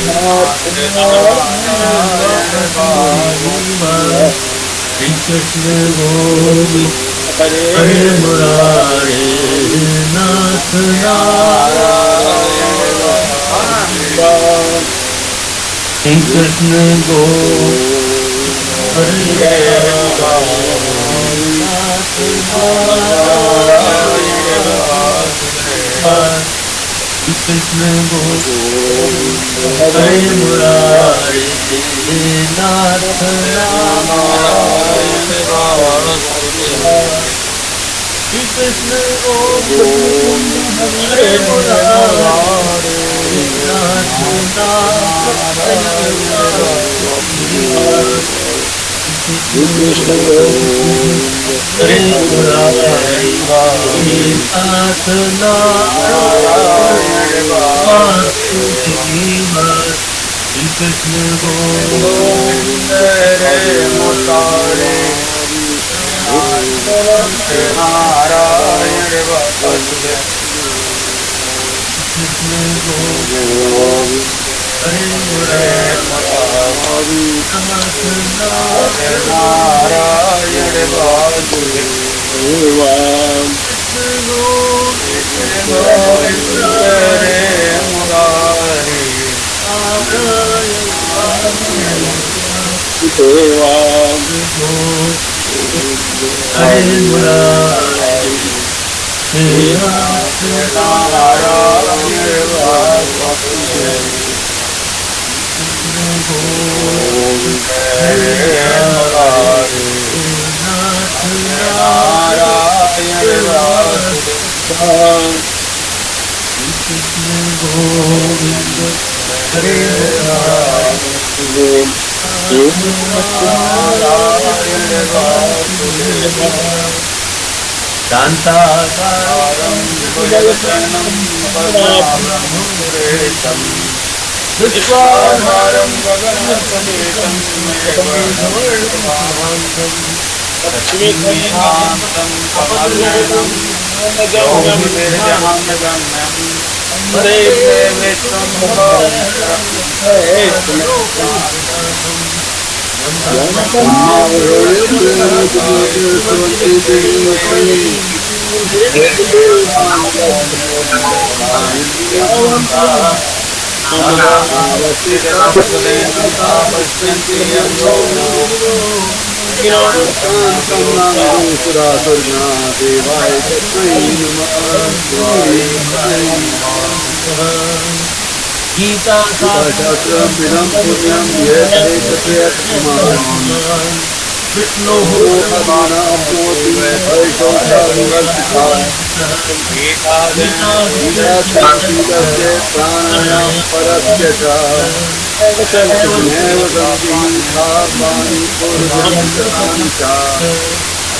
Shri Krishna Govinda Hare Murari Nath Narayana Shri Krishna Govinda Hare Shri Krishna Govinda Hare Murari Nath Narayana Shri Krishna Govinda Hare Murari Nath Narayana Shri Krishna Govinda Hare Murari Nath Narayana Shri Krishna Govinda Hare Murari Shantasaram Jagatanam Paramahamsuretam Vishwanaram Gaganapanitam Mevarnamahantam Lakshmi-shantam Kamalyanam Jauham-Nirjahanagam Hare Vetram Bhagavam Hare Gita Shastram Vidam Punyam Vishnu Bhutana Apoti Gita Shastram Pranayam Paratyasha Neva Samjim Bhavani Purvam Sarancha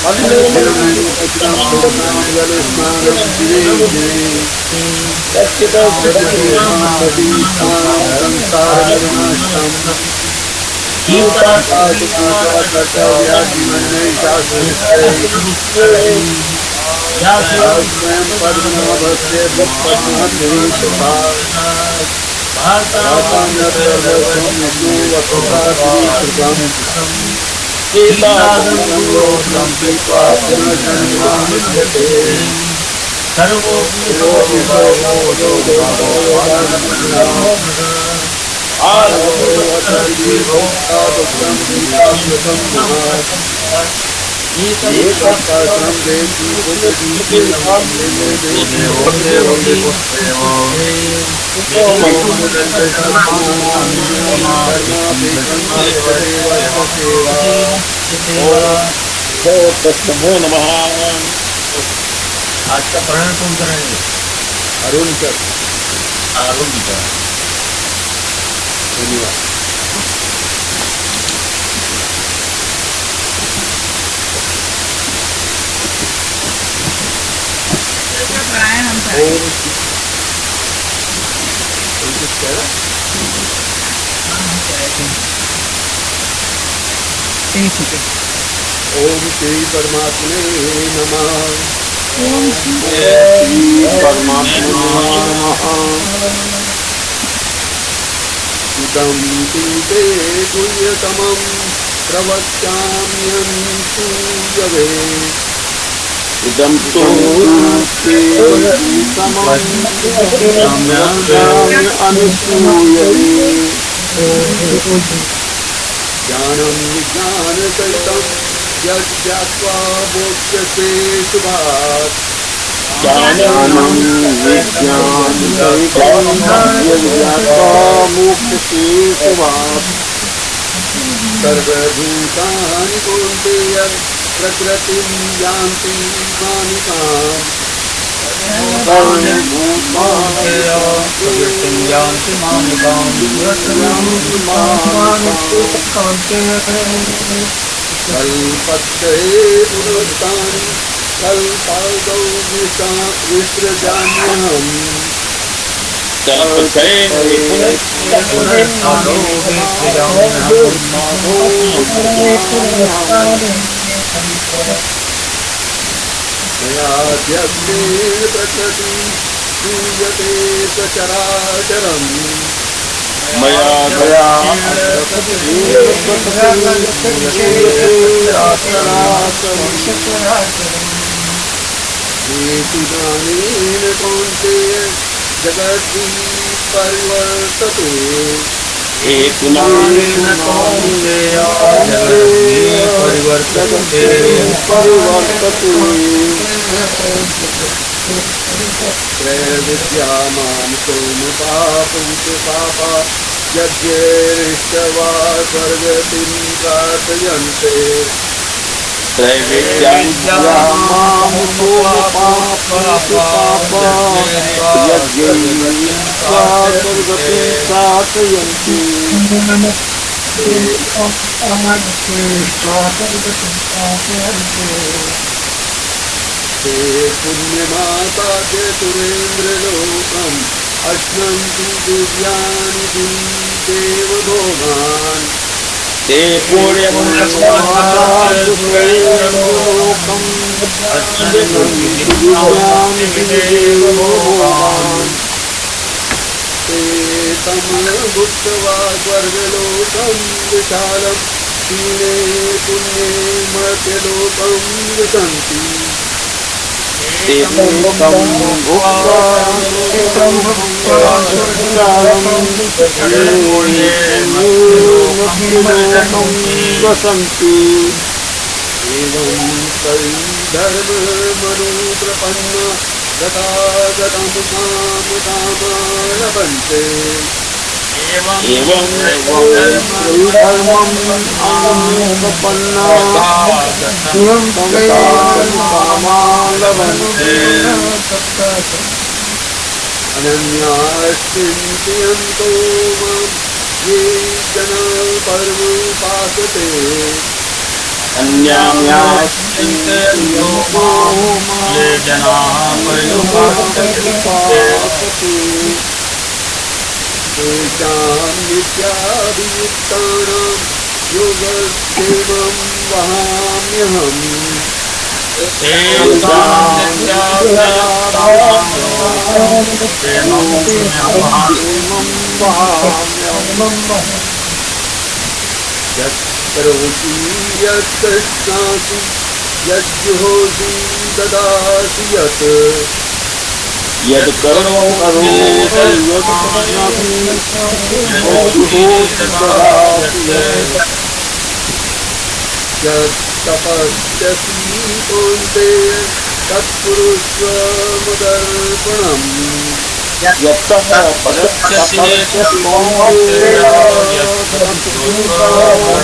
Adhiram Satram Galasmanam Shri Satyata Sadhati Samsaranasham Gita Shastram Jivanai Shastram Yasram Padmanabhasya Bhakti Bhatana Sarvasam Vishnu Gita Samlokam Pripatana Janmam Vidyate Sarvopi आज का प्राण कौन कराएंगे? Arun sir. Arun ji का धन्यवाद। प्राण हम करेंगे। ठीक है। ओम श्री परमात्मे नमः। ओम परमात्मा नमः। संतीते पुण्यतमं प्रवक्ष्याम्यहं सूयवे इदं तु ते समं अनुसूयवे ज्ञानं विज्ञानसहितं यज्ञात्वा मोक्ष्यसे शुभात् ज्ञानं विज्ञानसहितं यज्ञात्वा मोक्ष्यसे शुभात् सर्वभूतानि कौन्तेय प्रकृतिं यान्ति मामिकाम् प्रकृतिं यान्ति मामिकाम् कल्पत्रये पुनरुत्थानं कल्पादौ विसृजाम्यहम् मयाध्यक्षेण प्रकृतिं पूजते सचराचरम् ज्ञानेन कौन्तेय जगद्धि परिवर्तते त्रैविद्या मां सोमपापुंसपापा यज्ञैश्चवा स्वर्गतिं प्रार्थयन्ते त्रैविद्या मां सोमपापुंसपापा यज्ञैश्चवा स्वर्गतिं प्रार्थयन्ते ते पुण्यमाता ते सुरेन्द्रलोकम् अश्नन्तु दिव्यानि देवभोगान् ते पुण्यमातालोकम् अश्नन्तु दिव्यानि देवभोगान् ते तमभुक्त्वा स्वर्गलोकं विशालं क्षीणे पुण्ये मर्त्यलोकं विशन्ति ते भुक्त्वा वसन्ति एवं सर्वधर्ममनुप्रपन्ना तथागतं कामकामारभन्ते एवं धर्मम् अनुपन्ना कामालभन्ते अनन्याश्चिन्तयन्तो मां ये जना पर्युपासते अन्यान्याश्चिन्तयन्तो मां ये जनाः पर्युपासते तेषां नित्याभियुक्तानां योगक्षेमं वहाम्यहम् यत्करोषि यत्कृष्णासि यज्जुहोषि ददासि यत् यत्करोषि यत्तपस्यसि कौन्तेय तत्कुरुष्व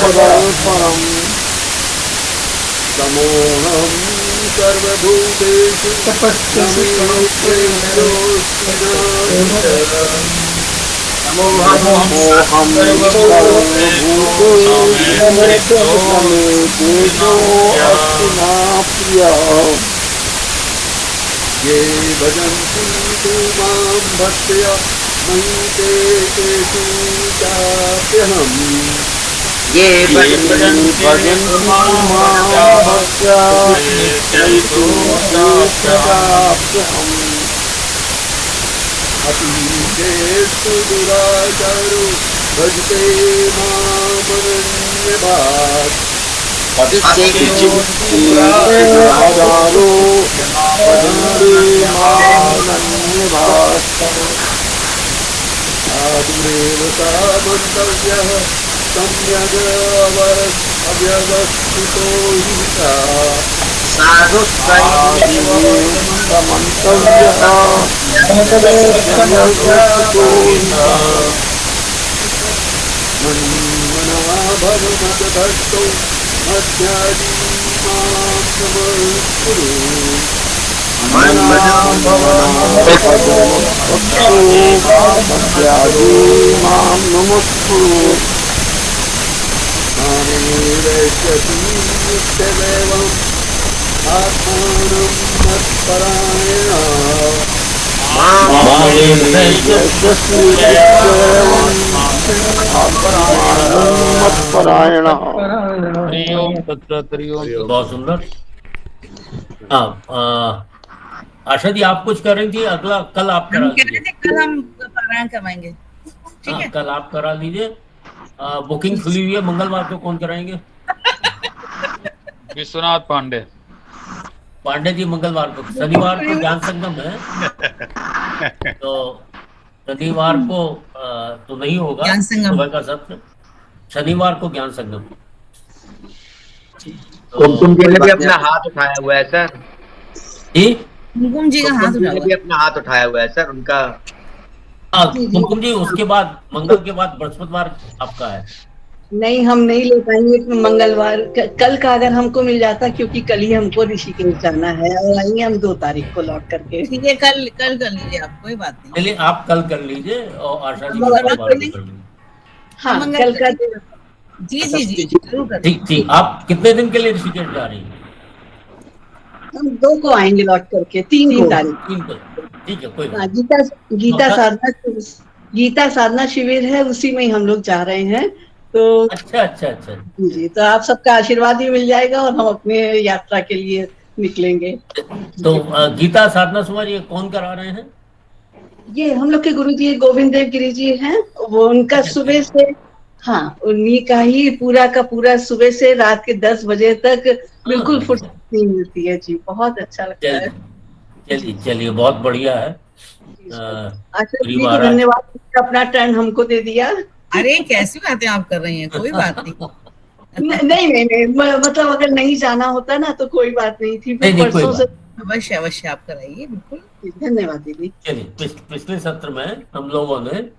मदर्पणम् समोऽहं सर्वभूतेषु ये भजन्ति तु मां भक्त्या मयि ते तेषु चाप्यहम् ये भजन्ति अतीतेषु दुराचारो भजते मामनन्यभाक् पतिते हजारो भजन्ते मामनन्यभाक् साधुरेव सा मन्तव्यः सम्यग् अव्यवस्थितो हि सा साधु समन्तव्यः व्यवस्थितो हि सा मन्मना भवमतभक्तौ मध्याजी मां नमस्कुरु मन्मना भवमतभक्तौ मध्याजी मां नमस्कुरु मामेवैष्यसि नित्यदैवम् आत्मानं मत्परायणा मत्परायण। बहुत सुंदर। आशा जी, आप कुछ कर रही थी, अगला कल आप करा लीजिए। कल हम पारायण करवाएंगे, ठीक है? कल आप करा लीजिए। बुकिंग खुली हुई है, मंगलवार को कौन कराएंगे? विश्वनाथ पांडे। पांडे जी मंगलवार को। शनिवार को ज्ञान संगम है, तो शनिवार को तो नहीं होगा ज्ञान संगम। सुबह का सत्र। शनिवार को ज्ञान संगम। कुमकुम जी ने भी अपना हाथ उठाया हुआ है सर। जी, कुमकुम जी का हाथ उठा भी अपना हाथ उठाया हुआ है सर उनका। कुमकुम जी, उसके बाद मंगल के बाद बृहस्पतिवार आपका है। नहीं, हम नहीं ले पाएंगे मंगलवार। कल का अगर हमको मिल जाता, क्योंकि कल ही हमको ऋषिकेश जाना है और आएंगे हम 2 तारीख को लौट करके। ठीक है, कल कर लीजिए आप, कोई बात नहीं। चलिए, आप कल कर लीजिए और आशा जी मंगलवार मंगलवार को कर लीजिए। हाँ, कल का जी जी जी जरूर कर। ठीक ठीक। आप कितने दिन के लिए ऋषिकेश जा रही हैं? हम 2 को आएंगे लौट करके, 3 तारीख। 3 को। ठीक है, कोई हाँ, बात। गीता साधना शिविर है, उसी में ही हम लोग जा रहे हैं। तो अच्छा अच्छा अच्छा जी, तो आप सबका आशीर्वाद भी मिल जाएगा और हम अपने यात्रा के लिए निकलेंगे। तो गीता साधना सुबह ये कौन करा रहे हैं? ये हम लोग के गुरु जी गोविंद देव गिरी जी हैं। वो उनका सुबह से, हाँ, उन्हीं का ही पूरा का पूरा सुबह से रात के 10 बजे तक बिल्कुल फुर्सत नहीं मिलती है जी। बहुत अच्छा लगता है। चलिए चलिए, बहुत बढ़िया है। आशा जी को धन्यवाद, अपना टर्न हमको दे दिया। अरे कैसी बातें आप कर रही हैं, कोई बात नहीं। नहीं, मतलब अगर नहीं जाना होता ना तो कोई बात नहीं थी। परसों से अवश्य अवश्य आप कराइए, बिल्कुल। धन्यवाद दीदी। चलिए, पिछले सत्र में हम लोगों ने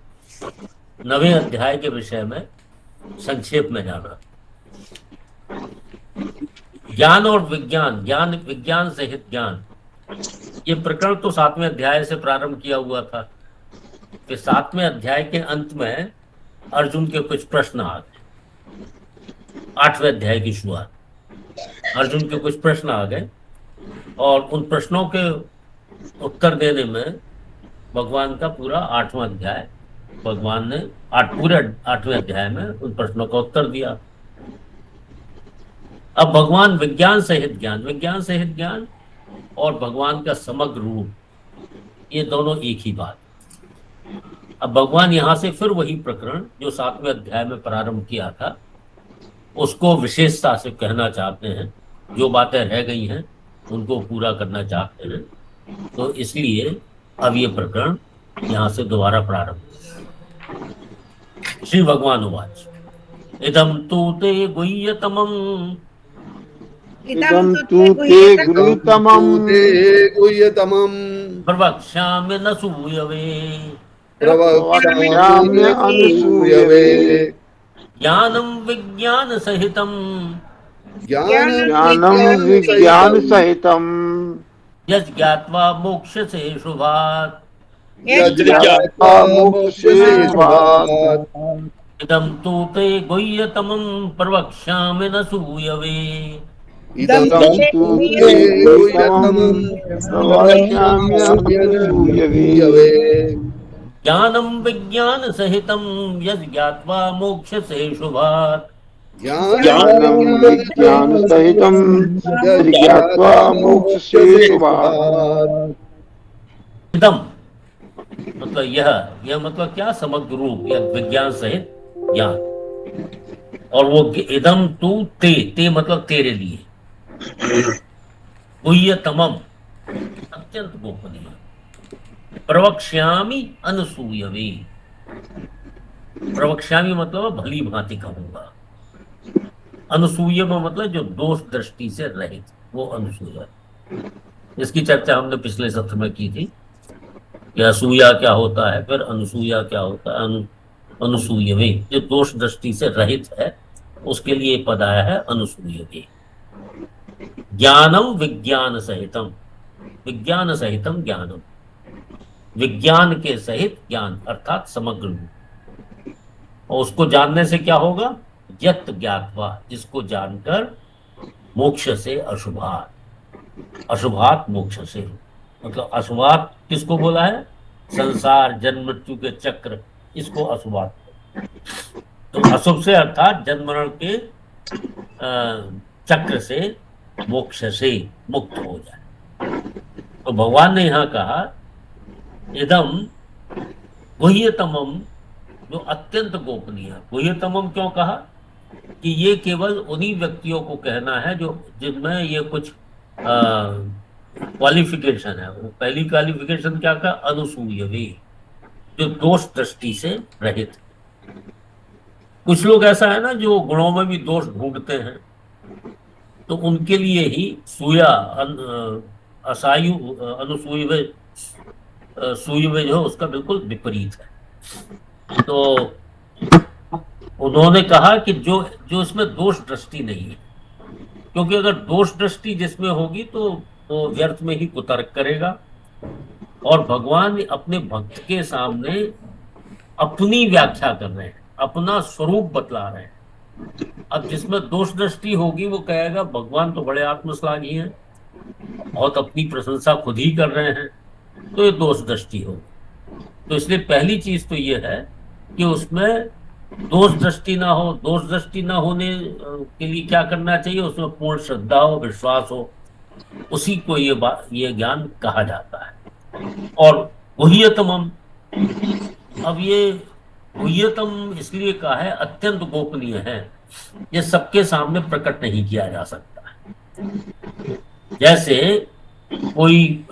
9वें अध्याय के विषय में संक्षेप में जाना। ज्ञान और विज्ञान, ज्ञान विज्ञान सहित ज्ञान, ये प्रकरण तो 7वें अध्याय से प्रारंभ किया हुआ था। कि 7वें अध्याय के अंत में अर्जुन के कुछ प्रश्न आ गए। 8वें अध्याय की शुरुआत, अर्जुन के कुछ प्रश्न आ गए और उन प्रश्नों के उत्तर देने में भगवान का पूरा 8वां अध्याय, भगवान ने पूरे 8वें अध्याय में उन प्रश्नों का उत्तर दिया। अब भगवान विज्ञान सहित ज्ञान, विज्ञान सहित ज्ञान और भगवान का समग्र रूप, ये दोनों एक ही बात। अब भगवान यहां से फिर वही प्रकरण जो 7वें अध्याय में प्रारंभ किया था उसको विशेषता से कहना चाहते हैं। जो बातें रह गई हैं उनको पूरा करना चाहते हैं, तो इसलिए अब ये प्रकरण यहां से दोबारा प्रारंभ। श्री भगवान उवाच इदं तु ते गुह्यतमं गुह्यतमं प्रवक्ष्यामि न सूयवे प्रवक्ष्याम्यनसूयवे ज्ञानं विज्ञान सहितं ज्ञानं विज्ञान सहितं यज्ञात्वा मोक्ष्यसे शुभात् यज्ञात्वा मोक्ष्यसे शुभात् इदं तु ते गुह्यतमं प्रवक्ष्यामि न सूयवे इदं तु ते गुह्यतमं प्रवक्ष्याम्यनसूयवे ज्ञानं विज्ञान सहितं यज्ञात्वा मोक्ष्यसे शुभात् ज्ञानं विज्ञान सहितं यज्ञात्वा मोक्ष्यसे शुभात्। इदम मतलब यह मतलब क्या? समग्र रूप या विज्ञान सहित ज्ञान। और वो इदम तू ते, ते मतलब तेरे लिए, गुह्यतमम अत्यंत गोपनीय, प्रवक्ष्यामि अनसूयवे, प्रवक्ष्यामि मतलब भली भांति कहूंगा, अनसूय मतलब जो दोष दृष्टि से रहित, वो अनसूया। इसकी चर्चा हमने पिछले सत्र में की थी कि असूया क्या होता है, फिर अनसूया क्या होता है। अनुसूयवे जो दोष दृष्टि से रहित है, उसके लिए पद आया है अनुसूयवे। ज्ञानम विज्ञान सहितम, विज्ञान सहितम ज्ञानम, विज्ञान के सहित ज्ञान अर्थात समग्र रूप। और उसको जानने से क्या होगा, यत ज्ञात्वा जिसको जानकर, मोक्ष से अशुभात, अशुभात मोक्ष से, मतलब अशुभात किसको बोला है, संसार जन्म मृत्यु के चक्र, इसको अशुभात। तो अशुभ से अर्थात जन्म मरण के चक्र से, मोक्ष से मुक्त हो जाए। तो भगवान ने यहां कहा इदम गुह्यतमम, जो अत्यंत गोपनीय। गुह्यतमम क्यों कहा, कि ये केवल उन्हीं व्यक्तियों को कहना है जो जिनमें ये कुछ क्वालिफिकेशन है। वो पहली क्वालिफिकेशन क्या कहा, अनुसूयवी, जो दोष दृष्टि से रहित। कुछ लोग ऐसा है ना जो गुणों में भी दोष ढूंढते हैं, तो उनके लिए ही सूया असायु अनुसूयवे, सूयवे जो उसका बिल्कुल विपरीत है। तो उन्होंने कहा कि जो जो इसमें दोष दृष्टि नहीं है, क्योंकि अगर दोष दृष्टि जिसमें होगी तो वो व्यर्थ में ही कुतर्क करेगा। और भगवान अपने भक्त के सामने अपनी व्याख्या कर रहे हैं, अपना स्वरूप बतला रहे हैं। अब जिसमें दोष दृष्टि होगी वो कहेगा भगवान तो बड़े आत्मश्लाघी हैं, बहुत अपनी प्रशंसा खुद ही कर रहे हैं, तो ये दोष दृष्टि होगी। तो इसलिए पहली चीज तो ये है कि उसमें दोष दृष्टि ना हो। दोष दृष्टि ना होने के लिए क्या करना चाहिए, उसमें पूर्ण श्रद्धा हो, विश्वास हो, उसी को ये ज्ञान कहा जाता है। और गुह्यतमम, अब ये गुह्यतम इसलिए कहा है अत्यंत गोपनीय है, ये सबके सामने प्रकट नहीं किया जा सकता है। जैसे कोई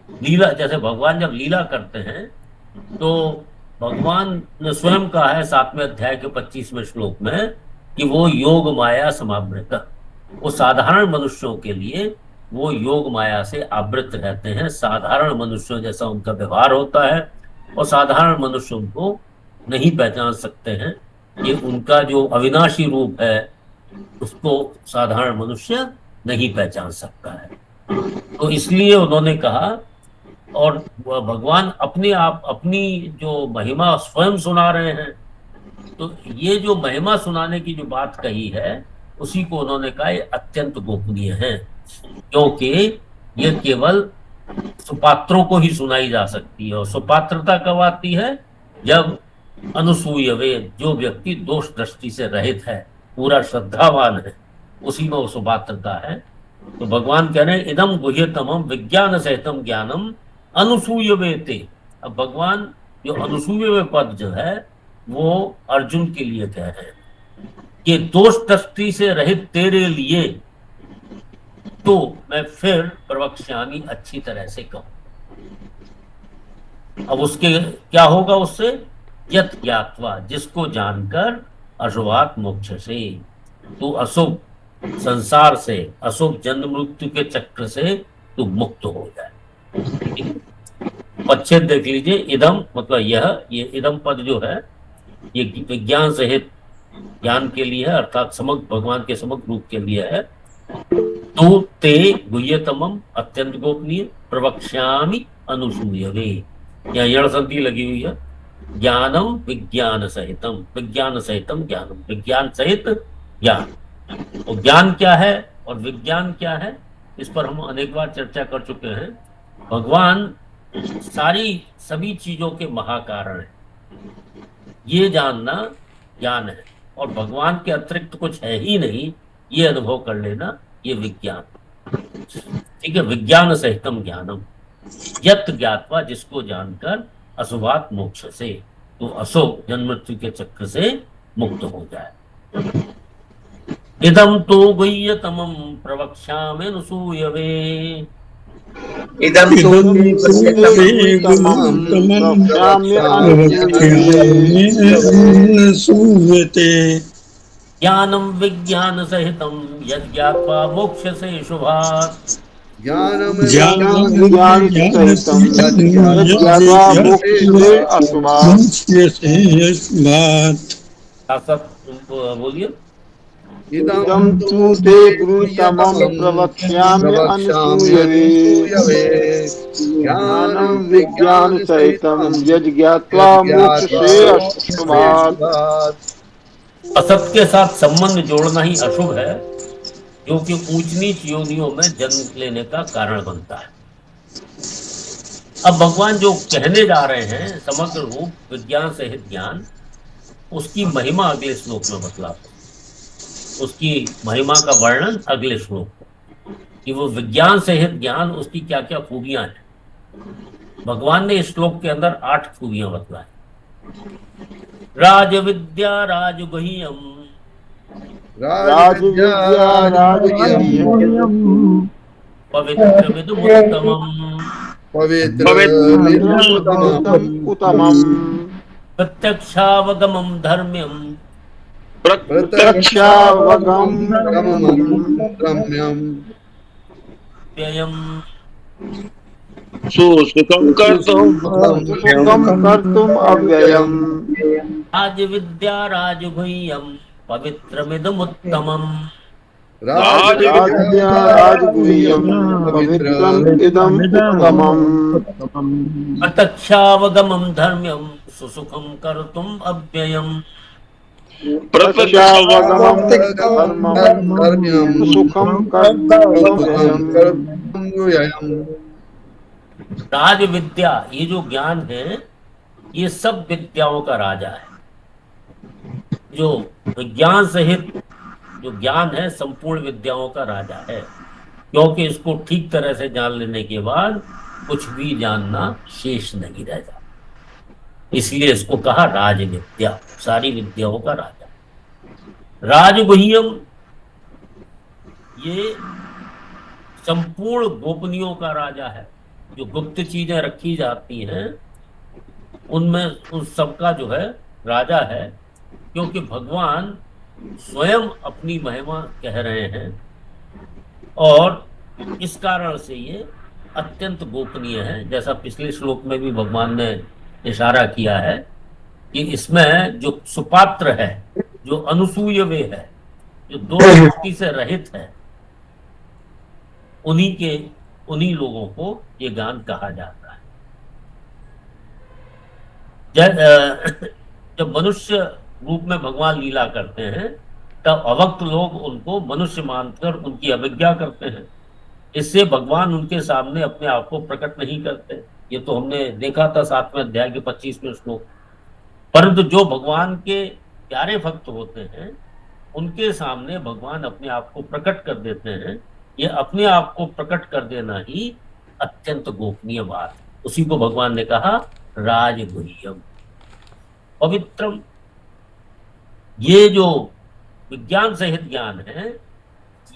लीला, जैसे भगवान जब लीला करते हैं तो भगवान ने स्वयं कहा है 7वें अध्याय के 25वें श्लोक में कि वो योग माया समावृत, वो साधारण मनुष्यों के लिए वो योग माया से आवृत रहते हैं। साधारण मनुष्यों जैसा उनका व्यवहार होता है, और साधारण मनुष्य उनको नहीं पहचान सकते हैं। ये उनका जो अविनाशी रूप है उसको साधारण मनुष्य नहीं पहचान सकता है। तो इसलिए उन्होंने कहा, और भगवान अपने आप अपनी जो महिमा स्वयं सुना रहे हैं, तो ये जो महिमा सुनाने की जो बात कही है उसी को उन्होंने कहा ये अत्यंत गोपनीय है, क्योंकि ये केवल सुपात्रों को ही सुनाई जा सकती है। और सुपात्रता कब आती है, जब अनुसूयवे, जो व्यक्ति दोष दृष्टि से रहित है, पूरा श्रद्धावान है, उसी में वो सुपात्रता है। तो भगवान कह रहे हैं इदम गुह्यतमम विज्ञान सहितम ज्ञानम अनुसूयवे ते। अब भगवान जो अनुसूयवे पद जो है वो अर्जुन के लिए कह रहे हैं कि दोष दृष्टि से रहित तेरे लिए तो मैं फिर प्रवक्ष्यामि अच्छी तरह से कहूं। अब उसके क्या होगा, उससे यत ज्ञात्वा जिसको जानकर, अशुभात मोक्ष से, तू अशुभ संसार से, अशुभ जन्म मृत्यु के चक्र से तू मुक्त हो जाए। पच्छेद देख लीजिए, इदम मतलब ये इदम पद जो है ये विज्ञान सहित ज्ञान के लिए है, अर्थात समग्र भगवान के समग्र रूप के लिए है। तो ते गुह्यतमम अत्यंत गोपनीय, प्रवक्ष्यामि अनुसूयवे, यहाँ यण संधि लगी हुई है। ज्ञानम विज्ञान सहितम, विज्ञान सहितम ज्ञानम, विज्ञान सहित ज्ञान। तो ज्ञान क्या है और विज्ञान क्या है, इस पर हम अनेक बार चर्चा कर चुके हैं। भगवान सभी चीजों के महाकारण है, ये जानना ज्ञान है। और भगवान के अतिरिक्त कुछ है ही नहीं, ये अनुभव कर लेना, ये विज्ञान। ठीक है, विज्ञान सहितम ज्ञानम, यत ज्ञात्वा जिसको जानकर, अशुभात मोक्ष से, तो अशोक जन्म मृत्यु के चक्र से मुक्त हो जाए। इदम तो गुह्यतमं प्रवक्ष्याम्यनुसूयवे। इदं तु सूयते ज्ञानं विज्ञान सहितं यज्ञात्वा मोक्ष्यसे शुभात्। ज्ञानम ज्ञान सहितं यज्ञात्वा मोक्ष्यसे अशुभात्। बोलिए। इदं तु ते गुह्यतमं प्रवक्ष्यामि अनसूयवे। ज्ञानं विज्ञान सहितं यज्ञात्वा मोक्ष्यसे अशुभात्। असत के साथ संबंध जोड़ना ही अशुभ है, जो कि ऊंच नीच योनियों में जन्म लेने का कारण बनता है। अब भगवान जो कहने जा रहे हैं समग्र रूप विज्ञान सहित ज्ञान, उसकी महिमा अगले श्लोक में बतलाते हैं। उसकी महिमा का वर्णन अगले श्लोक कि वो विज्ञान सहित ज्ञान, उसकी क्या क्या खूबियां हैं। भगवान ने इस श्लोक के अंदर 8 खूबियां बतलाई। राज विद्या राजगुह्यम, राजविद्या राजगुह्यम, पवित्र विदुमुत्तमम्, उत्तमम्, प्रत्यक्षावगमं धर्म्यम, प्रत्यक्षावगमम्, व्ययम्, सुखं कर्तुम् अव्ययम्। राज विद्या राजगुह्यम पवित्रमिदमुत्तमम्, राजविद्या राजगुह्यम् पवित्रम् इदम् उत्तमम्, प्रत्यक्षावगमं धर्म्यम सुसुखं कर्तुम् अव्ययम्, प्रत्यक्षावगमम् धर्मम् सुखं कर्तुम्। राज विद्या, ये जो ज्ञान है ये सब विद्याओं का राजा है। जो विज्ञान सहित जो ज्ञान है संपूर्ण विद्याओं का राजा है, क्योंकि इसको ठीक तरह से जान लेने के बाद कुछ भी जानना शेष नहीं रह जाता। इसलिए इसको कहा राज विद्या, सारी विद्याओं का राजा। राजगुह्यम, ये संपूर्ण गोपनीयों का राजा है। जो गुप्त चीजें रखी जाती हैं उनमें उस सबका जो है राजा है, क्योंकि भगवान स्वयं अपनी महिमा कह रहे हैं और इस कारण से ये अत्यंत गोपनीय है। जैसा पिछले श्लोक में भी भगवान ने इशारा किया है कि इसमें जो सुपात्र है, जो अनुसूयवे है, जो दो दृष्टि से रहित है, उन्हीं लोगों को ये ज्ञान कहा जाता है। जब मनुष्य रूप में भगवान लीला करते हैं तब अवक्त लोग उनको मनुष्य मानकर उनकी अवज्ञा करते हैं। इससे भगवान उनके सामने अपने आप को प्रकट नहीं करते। ये तो हमने देखा था 7वें अध्याय के 25वें श्लोक। परंतु जो भगवान के प्यारे भक्त होते हैं उनके सामने भगवान अपने आप को प्रकट कर देते हैं। ये अपने आप को प्रकट कर देना ही अत्यंत गोपनीय बात है। उसी को भगवान ने कहा राजगुह्यम पवित्रम। ये जो विज्ञान सहित ज्ञान है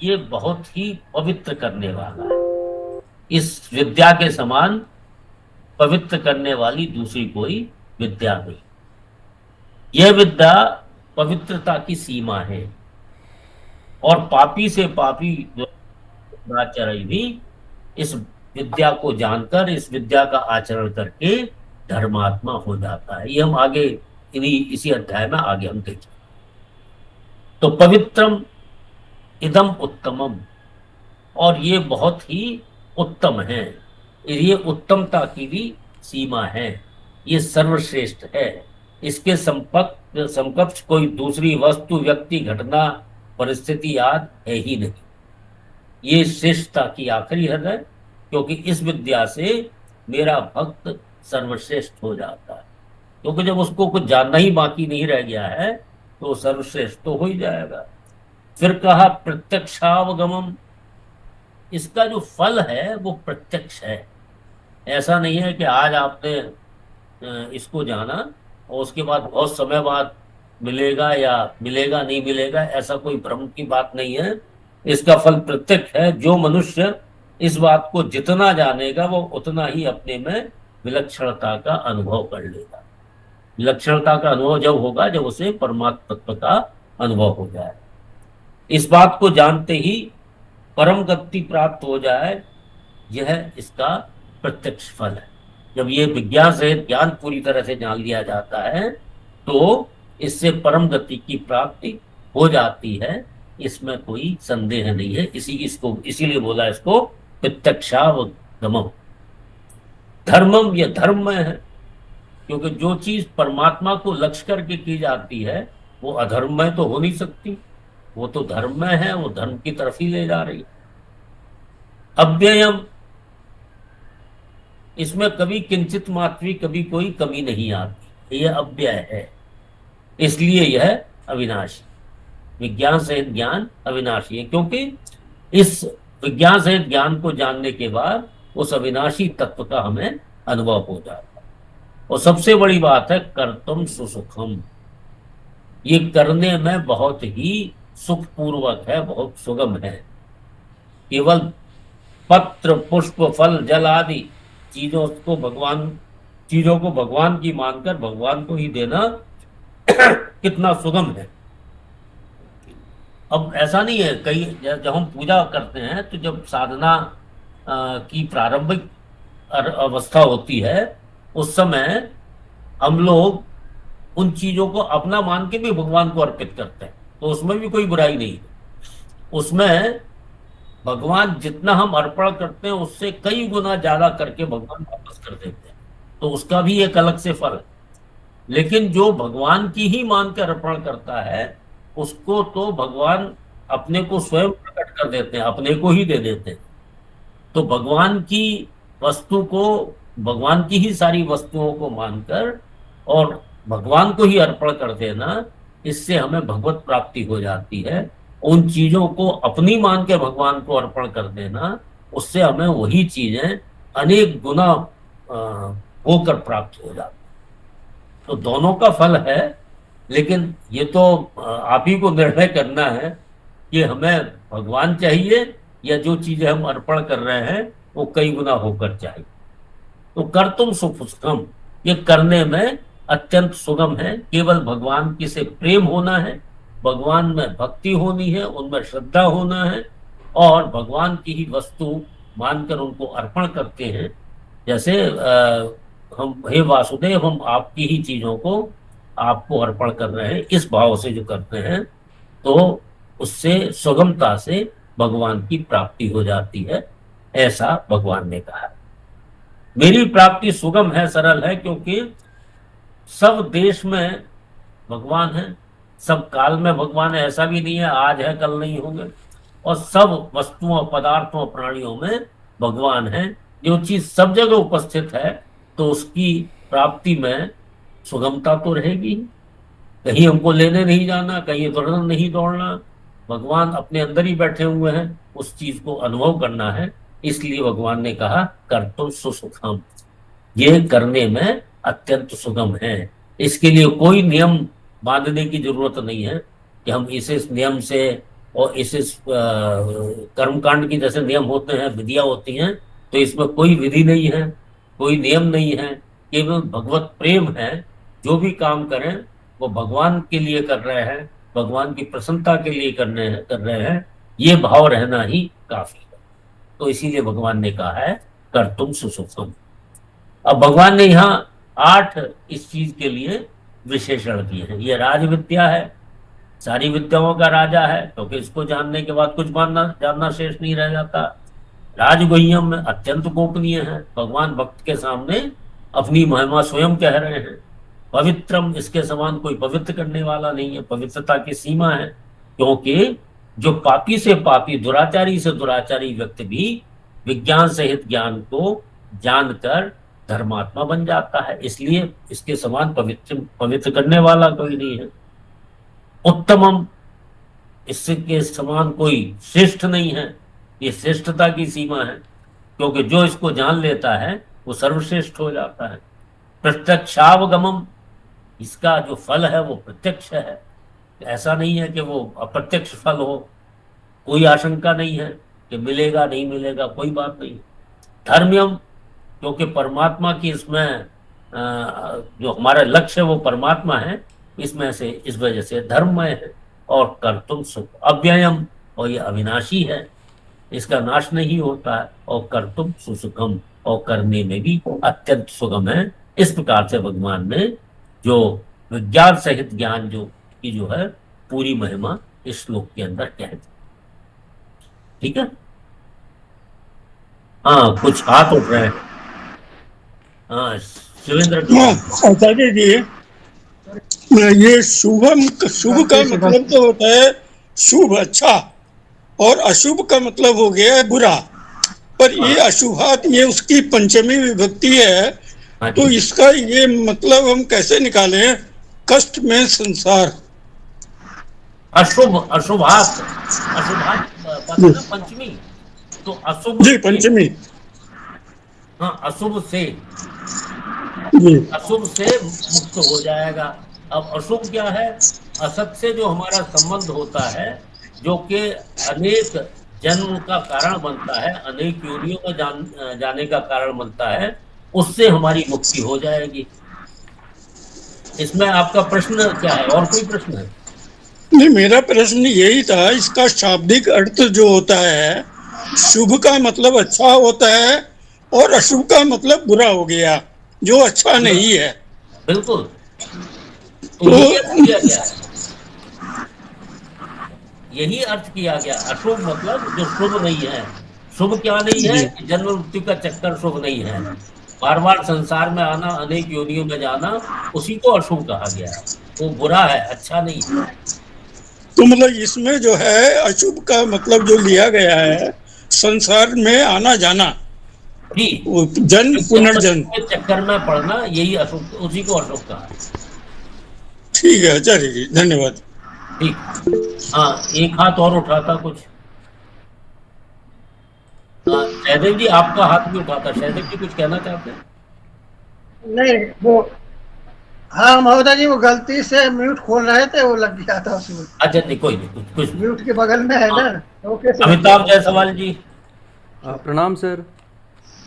ये बहुत ही पवित्र करने वाला है। इस विद्या के समान पवित्र करने वाली दूसरी कोई विद्या नहीं। यह विद्या पवित्रता की सीमा है और पापी से पापी जो आचरण भी इस विद्या को जानकर, इस विद्या का आचरण करके धर्मात्मा हो जाता है। ये हम आगे इसी अध्याय में आगे हम देखें। तो पवित्रम इदम उत्तमम, और ये बहुत ही उत्तम है। ये उत्तमता की भी सीमा है, ये सर्वश्रेष्ठ है। इसके समकक्ष कोई दूसरी वस्तु, व्यक्ति, घटना, परिस्थिति आदि है ही नहीं। ये श्रेष्ठता की आखिरी हद है, क्योंकि इस विद्या से मेरा भक्त सर्वश्रेष्ठ हो जाता है। क्योंकि जब उसको कुछ जानना ही बाकी नहीं रह गया है तो सर्वश्रेष्ठ तो हो ही जाएगा। फिर कहा प्रत्यक्षावगमम, इसका जो फल है वो प्रत्यक्ष है। ऐसा नहीं है कि आज आपने इसको जाना और उसके बाद बहुत समय बाद मिलेगा या मिलेगा नहीं मिलेगा, ऐसा कोई भ्रम की बात नहीं है। इसका फल प्रत्यक्ष है। जो मनुष्य इस बात को जितना जानेगा वो उतना ही अपने में विलक्षणता का अनुभव कर लेगा। विलक्षणता का अनुभव जब होगा जब उसे परमात्म तत्व का अनुभव हो जाए। इस बात को जानते ही परम गति प्राप्त हो जाए, यह इसका प्रत्यक्ष फल है। जब ये विज्ञान से ज्ञान पूरी तरह से जान लिया जाता है तो इससे परम गति की प्राप्ति हो जाती है, इसमें कोई संदेह नहीं है। इसीलिए बोला इसको प्रत्यक्षावगमम। धर्मम, यह धर्म में है, क्योंकि जो चीज परमात्मा को लक्ष्य करके की जाती है वो अधर्म में तो हो नहीं सकती, वो तो धर्म में है, वो धर्म की तरफ ही ले जा रही है। अव्ययम, इसमें कभी किंचित मात्र कभी कोई कमी नहीं आती, यह अव्यय है, इसलिए यह अविनाशी। विज्ञान सहित ज्ञान अविनाशी है, क्योंकि इस विज्ञान सहित ज्ञान को जानने के बाद उस अविनाशी तत्व का हमें अनुभव हो जाता है। और सबसे बड़ी बात है कर्तुम सुसुखम, ये करने में बहुत ही सुखपूर्वक है, बहुत सुगम है। केवल पत्र पुष्प फल जल आदि चीजों को भगवान की मानकर भगवान को ही देना कितना सुगम है। अब ऐसा नहीं है, कई जब हम पूजा करते हैं तो जब साधना की प्रारंभिक अवस्था होती है उस समय हम लोग उन चीजों को अपना मान के भी भगवान को अर्पित करते हैं, तो उसमें भी कोई बुराई नहीं है। उसमें भगवान जितना हम अर्पण करते हैं उससे कई गुना ज्यादा करके भगवान वापस कर देते हैं, तो उसका भी एक अलग से फल है। लेकिन जो भगवान की ही मानकर अर्पण करता है उसको तो भगवान अपने को स्वयं प्रकट कर देते हैं, अपने को ही दे देते हैं। तो भगवान की वस्तु को, भगवान की ही सारी वस्तुओं को मानकर और भगवान को ही अर्पण कर देना, इससे हमें भगवत प्राप्ति हो जाती है। उन चीजों को अपनी मान के भगवान को अर्पण कर देना, उससे हमें वही चीजें अनेक गुना होकर प्राप्त हो जाती। तो दोनों का फल है, लेकिन ये तो आप ही को निर्णय करना है कि हमें भगवान चाहिए या जो चीजें हम अर्पण कर रहे हैं वो कई गुना होकर चाहिए। तो कर्तुम सुखम, ये करने में अत्यंत सुगम है। केवल भगवान की से प्रेम होना है, भगवान में भक्ति होनी है, उनमें श्रद्धा होना है और भगवान की ही वस्तु मानकर उनको अर्पण करते हैं। जैसे हम हे वासुदेव, हम आपकी ही चीजों को आपको अर्पण कर रहे हैं, इस भाव से जो करते हैं तो उससे सुगमता से भगवान की प्राप्ति हो जाती है, ऐसा भगवान ने कहा। मेरी प्राप्ति सुगम है, सरल है, क्योंकि सब देश में भगवान है, सब काल में भगवान है, ऐसा भी नहीं है आज है कल नहीं होंगे, और सब वस्तुओं पदार्थों प्राणियों में भगवान है। जो चीज सब जगह उपस्थित है तो उसकी प्राप्ति में सुगमता तो रहेगी। कहीं हमको लेने नहीं जाना, कहीं इधर नहीं दौड़ना, भगवान अपने अंदर ही बैठे हुए हैं, उस चीज को अनुभव करना है। इसलिए भगवान ने कहा कर्तुम सुसुखम, ये करने में अत्यंत सुगम है। इसके लिए कोई नियम बांधने की जरूरत नहीं है कि हम इस नियम से और इस कर्मकांड की जैसे नियम होते हैं, विधियां होती हैं, तो इसमें कोई विधि नहीं है, कोई नियम नहीं है, केवल भगवत प्रेम है। जो भी काम करें वो भगवान के लिए कर रहे हैं, भगवान की प्रसन्नता के लिए कर रहे हैं, ये भाव रहना ही काफी है। तो इसीलिए भगवान ने कहा है कर्तुम सुसुखम। अब भगवान ने यहाँ 8 इस चीज के लिए विशेषण दिए हैं। ये राज विद्या है, सारी विद्याओं का राजा है, क्योंकि इसको जानने के बाद कुछ जानना शेष नहीं रह जाता। राजगुह्यम में अत्यंत गोपनीय है, भगवान भक्त के सामने अपनी महिमा स्वयं कह रहे हैं। पवित्रम, इसके समान कोई पवित्र करने वाला नहीं है, पवित्रता की सीमा है, क्योंकि जो पापी से पापी, दुराचारी से दुराचारी व्यक्ति भी विज्ञान सहित ज्ञान को जानकर धर्मात्मा बन जाता है। इसलिए इसके समान पवित्र करने वाला कोई नहीं है। उत्तमम, इसके समान कोई श्रेष्ठ नहीं है, ये श्रेष्ठता की सीमा है, क्योंकि जो इसको जान लेता है वो सर्वश्रेष्ठ हो जाता है। प्रत्यक्षावगमम, इसका जो फल है वो प्रत्यक्ष है, ऐसा नहीं है कि वो अप्रत्यक्ष फल हो। कोई आशंका नहीं है कि मिलेगा नहीं मिलेगा, कोई बात नहीं। धर्म्यम, क्योंकि परमात्मा की इसमें जो हमारा लक्ष्य है वो परमात्मा है, इसमें से इस वजह से धर्ममय है। और कर्तुम सुख अव्ययम, और ये अविनाशी है, इसका नाश नहीं होता है। और कर्तुम सुसुखम, और करने में भी अत्यंत सुगम है। इस प्रकार से भगवान ने जो विज्ञान सहित ज्ञान की जो है पूरी महिमा इस श्लोक के अंदर कह दी। ठीक है। हाँ, कुछ हाथ उठ रहे हैं। हाँ, शिवेंद्र आचार्य जी, ये शुभ का मतलब तो होता है शुभ, अच्छा, और अशुभ का मतलब हो गया है बुरा। पर ये अशुभात, ये उसकी पंचमी विभक्ति है, तो इसका ये मतलब हम कैसे निकालें? कष्ट में संसार, अशुभ, अशुभात पता ना, पंचमी, तो अशुभ जी पंचमी, हाँ, अशुभ से मुक्त हो जाएगा। अब अशुभ क्या है? असत से जो हमारा संबंध होता है, जो कि अनेक जन्म का कारण बनता है, अनेक योनियों में जाने का कारण बनता है, उससे हमारी मुक्ति हो जाएगी। इसमें आपका प्रश्न क्या है? और कोई प्रश्न है? नहीं, मेरा प्रश्न यही था, इसका शाब्दिक अर्थ जो होता है, शुभ का मतलब अच्छा होता है और अशुभ का मतलब बुरा हो गया, जो अच्छा नहीं है। बिल्कुल, तो यही अर्थ किया गया है, यही अर्थ किया गया। अशुभ मतलब जो शुभ नहीं है। शुभ क्या नहीं है? जन्म मृत्यु का चक्कर शुभ नहीं है। बार बार संसार में आना, अनेक योनियों में जाना, उसी को अशुभ कहा गया है। वो बुरा है, अच्छा नहीं है। तो मतलब इसमें जो है अशुभ का मतलब जो लिया गया है, संसार में आना जाना, जन्म पुनर्जन्म के चक्कर में पड़ना, यही अशुभ, उसी को अशुभ कहा। ठीक है आचार्य जी, धन्यवाद। ठीक। हाँ, एक हाथ और उठा था कुछ। सहदेव जी, आपका हाथ भी उठा था। सहदेव जी कुछ कहना चाहते हैं? नहीं, वो हाँ महोदय जी, वो गलती से म्यूट खोल रहे थे, वो लग गया था उसमें। अच्छा, नहीं, कोई नहीं, कुछ म्यूट के बगल में है ना। Okay sir. अमिताभ जायसवाल जी। प्रणाम सर।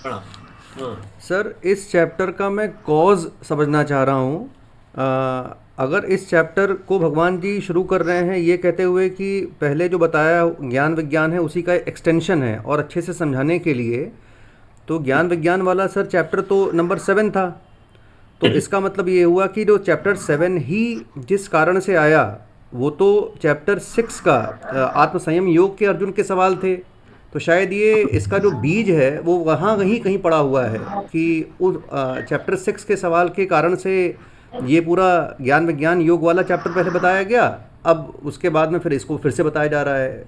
प्रणाम। सर, इस चैप्टर का मैं कॉज समझना चाह रहा हूँ। अगर इस चैप्टर को भगवान जी शुरू कर रहे हैं ये कहते हुए कि पहले जो बताया ज्ञान विज्ञान है उसी का एक्सटेंशन है, और अच्छे से समझाने के लिए, तो ज्ञान विज्ञान वाला सर चैप्टर तो नंबर 7 था। तो इसका मतलब ये हुआ कि जो चैप्टर 7 ही जिस कारण से आया, वो तो चैप्टर 6 का आत्मसंयम योग के अर्जुन के सवाल थे। तो शायद ये इसका जो बीज है वो वहाँ कहीं पड़ा हुआ है कि उस चैप्टर 6 के सवाल के कारण से ये पूरा ज्ञान विज्ञान योग वाला चैप्टर पहले बताया गया, अब उसके बाद में फिर इसको फिर से बताया जा रहा है।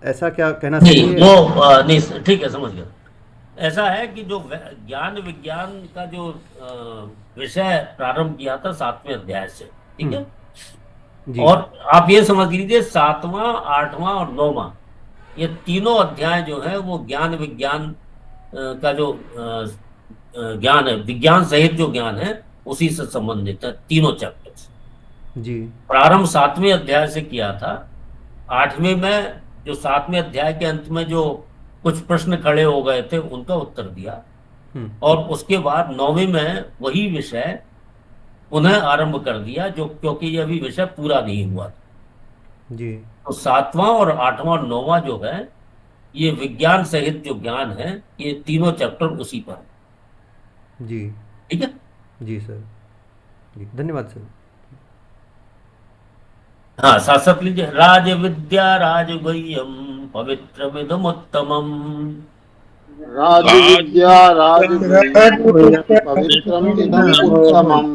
ऐसा क्या कहना सही है? नहीं, ठीक है, समझ गया। ऐसा है कि जो ज्ञान विज्ञान का जो विषय प्रारंभ किया था 7वें अध्याय से, ठीक है जी। और आप ये समझ लीजिए 7वां, 8वां और 9वां, ये तीनों अध्याय जो है वो ज्ञान विज्ञान का जो ज्ञान है, विज्ञान सहित जो ज्ञान है, उसी से संबंधित है। तीनों चैप्टर्स जी। प्रारंभ 7वें अध्याय से किया था। 8वें में जो 7वें अध्याय के अंत में जो कुछ प्रश्न खड़े हो गए थे उनका उत्तर दिया, और उसके बाद 9वें में वही विषय पुनः आरंभ कर दिया, जो क्योंकि ये अभी विषय पूरा नहीं हुआ जी। तो 7वां और 8वां और 9वां जो है, ये विज्ञान सहित जो ज्ञान है, ये तीनों चैप्टर उसी पर जी। ठीक है जी सर, जी धन्यवाद सर। हाँ, साथ साथ लीजिए। राज विद्या राजगुह्यम पवित्रमिदमुत्तमम्। राज विद्या पवित्रमिदमुत्तमम्।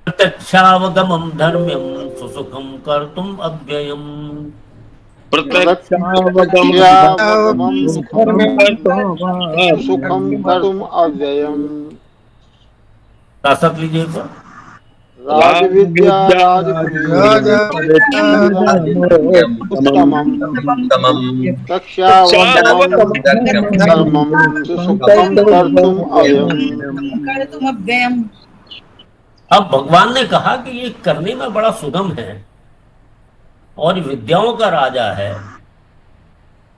प्रत्यक्षावगमं धर्म्यं सुसुखं कर्तुम् अव्ययम्। सुखम कर्तुम अव्ययम्। साथ साथ लीजिए। राज विद्या उत्तमम् धर्मम् सुखम कर्तुम अव्ययम्। अब भगवान ने कहा कि ये करने में बड़ा सुगम है और विद्याओं का राजा है,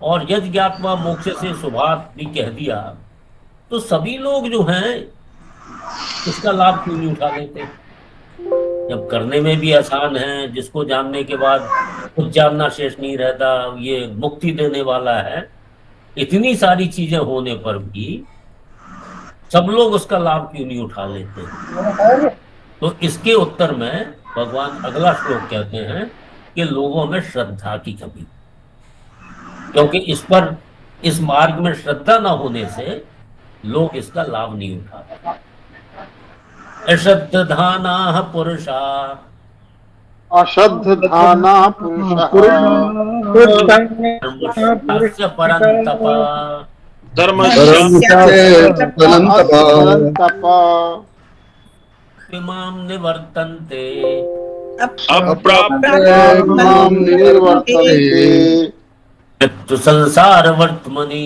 और यज्ञ ज्ञात्वा मोक्ष से सुभात भी कह दिया, तो सभी लोग जो हैं इसका लाभ क्यों नहीं उठा लेते? जब करने में भी आसान है, जिसको जानने के बाद कुछ जानना शेष नहीं रहता, ये मुक्ति देने वाला है, इतनी सारी चीजें होने पर भी सब लोग उसका लाभ क्यों नहीं उठा लेते? तो इसके उत्तर में भगवान अगला श्लोक कहते हैं कि लोगों में श्रद्धा की कमी, क्योंकि इस मार्ग में श्रद्धा न होने से लोग इसका लाभ नहीं उठाते। अश्रद्धाना पुरुषा अश्रद्धाना पुरुषः धर्मस्य परन्तप परन्तप इमां निवर्तन्ते मां निर्वर्तन्ते मृत्यु संसार वर्तमनि।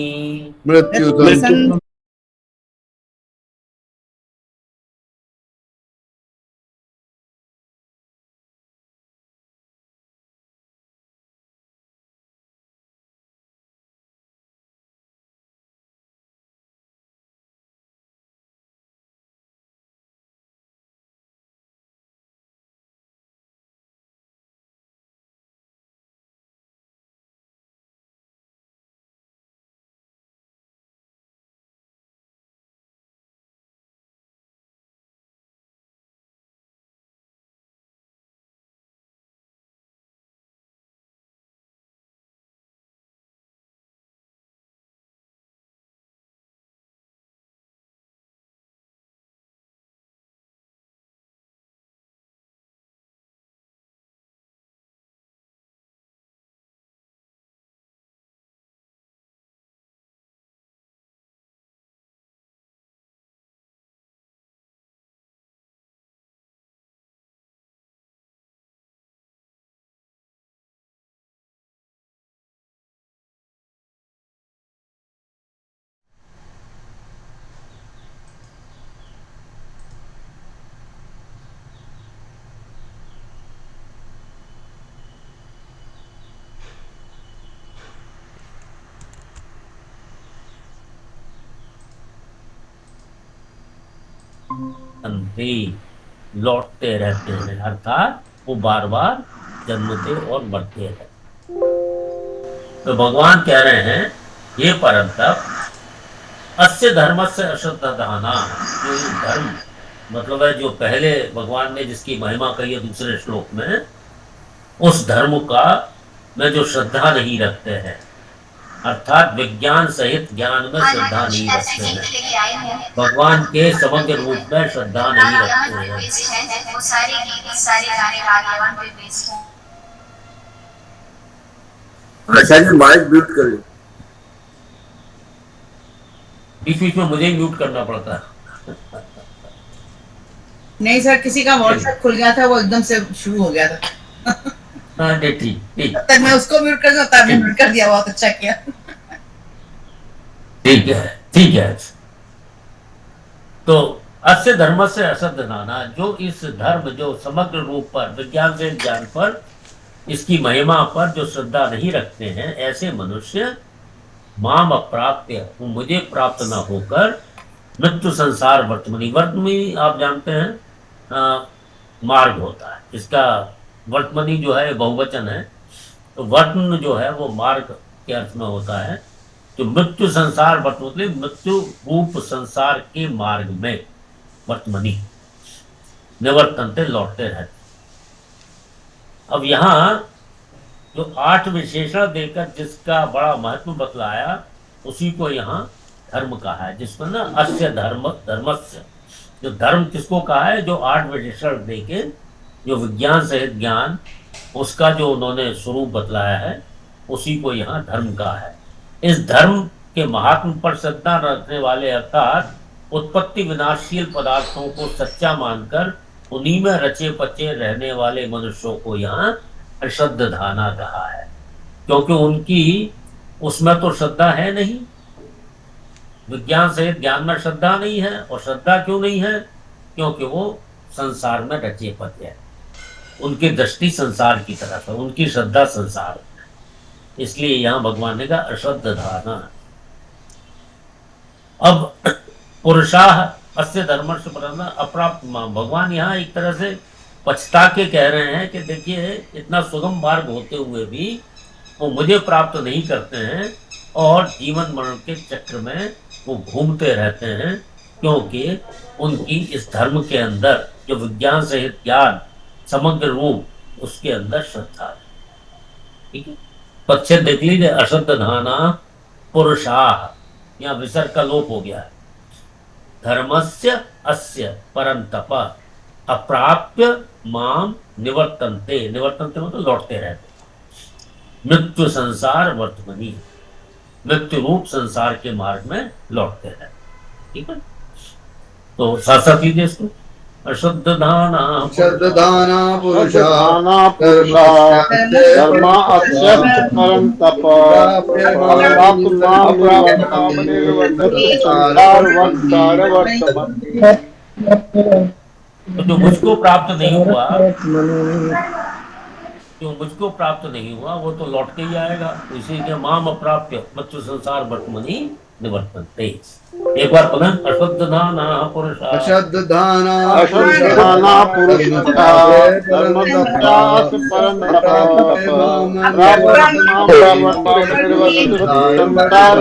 अंधे लौटते रहते हैं, अर्थात वो बार बार जन्मते और मरते हैं। तो भगवान कह रहे हैं, ये परंतप अस्य धर्मस्य अश्रद्धाना, जो धर्म मतलब है जो पहले भगवान ने जिसकी महिमा कही है दूसरे श्लोक में, उस धर्म का में जो श्रद्धा नहीं रखते हैं, अर्थात विज्ञान सहित ज्ञान में श्रद्धा नहीं रखते हैं, भगवान के समग्र रूप में श्रद्धा नहीं रखते हैं। अच्छा जी, माइक म्यूट कर लो। बीच बीच में मुझे ही म्यूट करना पड़ता है। नहीं सर, किसी का व्हाट्सएप खुल गया था, वो एकदम से शुरू हो गया था। हाँ ठीक ठीक, तब तक मैं उसको म्यूट कर दूं, तब म्यूट कर दिया, बहुत अच्छा किया। ठीक है। तो अस्य धर्म से असद्धाना, जो इस धर्म जो समग्र रूप पर विज्ञान से ज्ञान पर इसकी महिमा पर जो श्रद्धा नहीं रखते हैं, ऐसे मनुष्य माम अप्राप्य, मुझे प्राप्त न होकर मृत्यु संसार वर्तमनी आप जानते हैं मार्ग होता है, इसका वर्तमनी जो है बहुवचन है, तो वर्तन जो है वो मार्ग के अर्थ में होता है। तो मृत्यु संसार वर्तमनी, मृत्यु रूप संसार के मार्ग में वर्तमनी निवर्तनते, लौटते रहते। अब यहाँ जो 8 विशेषण देकर जिसका बड़ा महत्व बतलाया, उसी को यहाँ धर्म कहा है, जिसको ना अस्य धर्मस्य, जो धर्म किसको कहा है, जो 8 विशेषण देके जो विज्ञान सहित ज्ञान उसका जो उन्होंने स्वरूप बतलाया है, उसी को यहाँ धर्म कहा है। इस धर्म के महात्म पर श्रद्धा रखने वाले, अर्थात उत्पत्ति विनाशशील पदार्थों को सच्चा मानकर उन्हीं में रचे पचे रहने वाले मनुष्यों को यहाँ अश्रद्धाना कहा है, क्योंकि उनकी उसमें तो श्रद्धा है नहीं, विज्ञान सहित ज्ञान में श्रद्धा नहीं है। और श्रद्धा क्यों नहीं है? क्योंकि वो संसार में रचे पते हैं। उनकी दृष्टि संसार की तरफ है, उनकी श्रद्धा संसार है। इसलिए यहाँ भगवान ने कहा अश्रद्ध धाना। अब पुरुषाः अस्य धर्मस्य परन्तु अप्राप्त माम, भगवान यहाँ एक तरह से पछता के कह रहे हैं कि देखिए इतना सुगम मार्ग होते हुए भी वो मुझे प्राप्त नहीं करते हैं और जीवन मरण के चक्र में वो घूमते रहते हैं, क्योंकि उनकी इस धर्म के अंदर जो विज्ञान सहित ज्ञान समग्र रूप उसके अंदर श्रद्धा है। ठीक है, पक्ष देख लीजिए, अश्रद्ध धाना पुरुषाः, यहाँ विसर्ग का लोप हो गया है। धर्मस्य अस्य परंतप अप्राप्य माम निवर्तन्ते, निवर्तन्ते मतलब लौटते रहते, मृत्यु संसार वर्तमनी, मृत्यु रूप संसार के मार्ग में लौटते रहते। ठीक है, तो साथ साथ लीजिए इसको, अशुद्ध दाना श्रद्धाना पुरुषा धाना पुरुषा धर्म अस्य परम तप अप्राप्त माम निवर्तन्ते संसार वर्तमान। तो जो मुझको प्राप्त नहीं हुआ, जो मुझको प्राप्त नहीं हुआ वो तो लौट के ही आएगा। तो इसीलिए माम अप्राप्य मृत्यु संसार वर्तमनी निवर्तन्ते। एक बार पुनः अशुद्ध धाना पुरुषा अश्रद्धाना अश्रद्धाना पुरुषा धर्म अस्य परम तप अप्राप्त माम संसार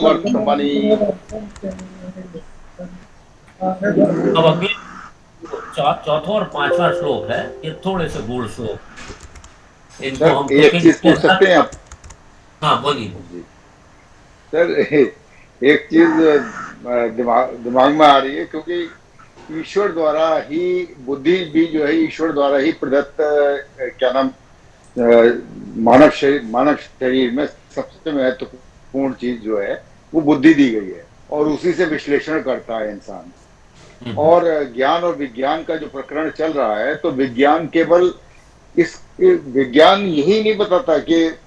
वर्तमान। अब अगले चौथा और पांचवा श्लोक है, ये थोड़े से गूढ़ श्लोक, इनको हम एक चीज पूछ सकते हैं आप? हाँ बोलिए। सर एक चीज दिमाग में आ रही है, क्योंकि ईश्वर द्वारा ही बुद्धि भी जो है ईश्वर द्वारा ही प्रदत्त क्या नाम मानव शरीर में सबसे महत्वपूर्ण चीज जो है वो बुद्धि दी गई है, और उसी से विश्लेषण करता है इंसान। और ज्ञान और विज्ञान का जो प्रकरण चल रहा है, तो विज्ञान केवल विज्ञान यही नहीं बताता कि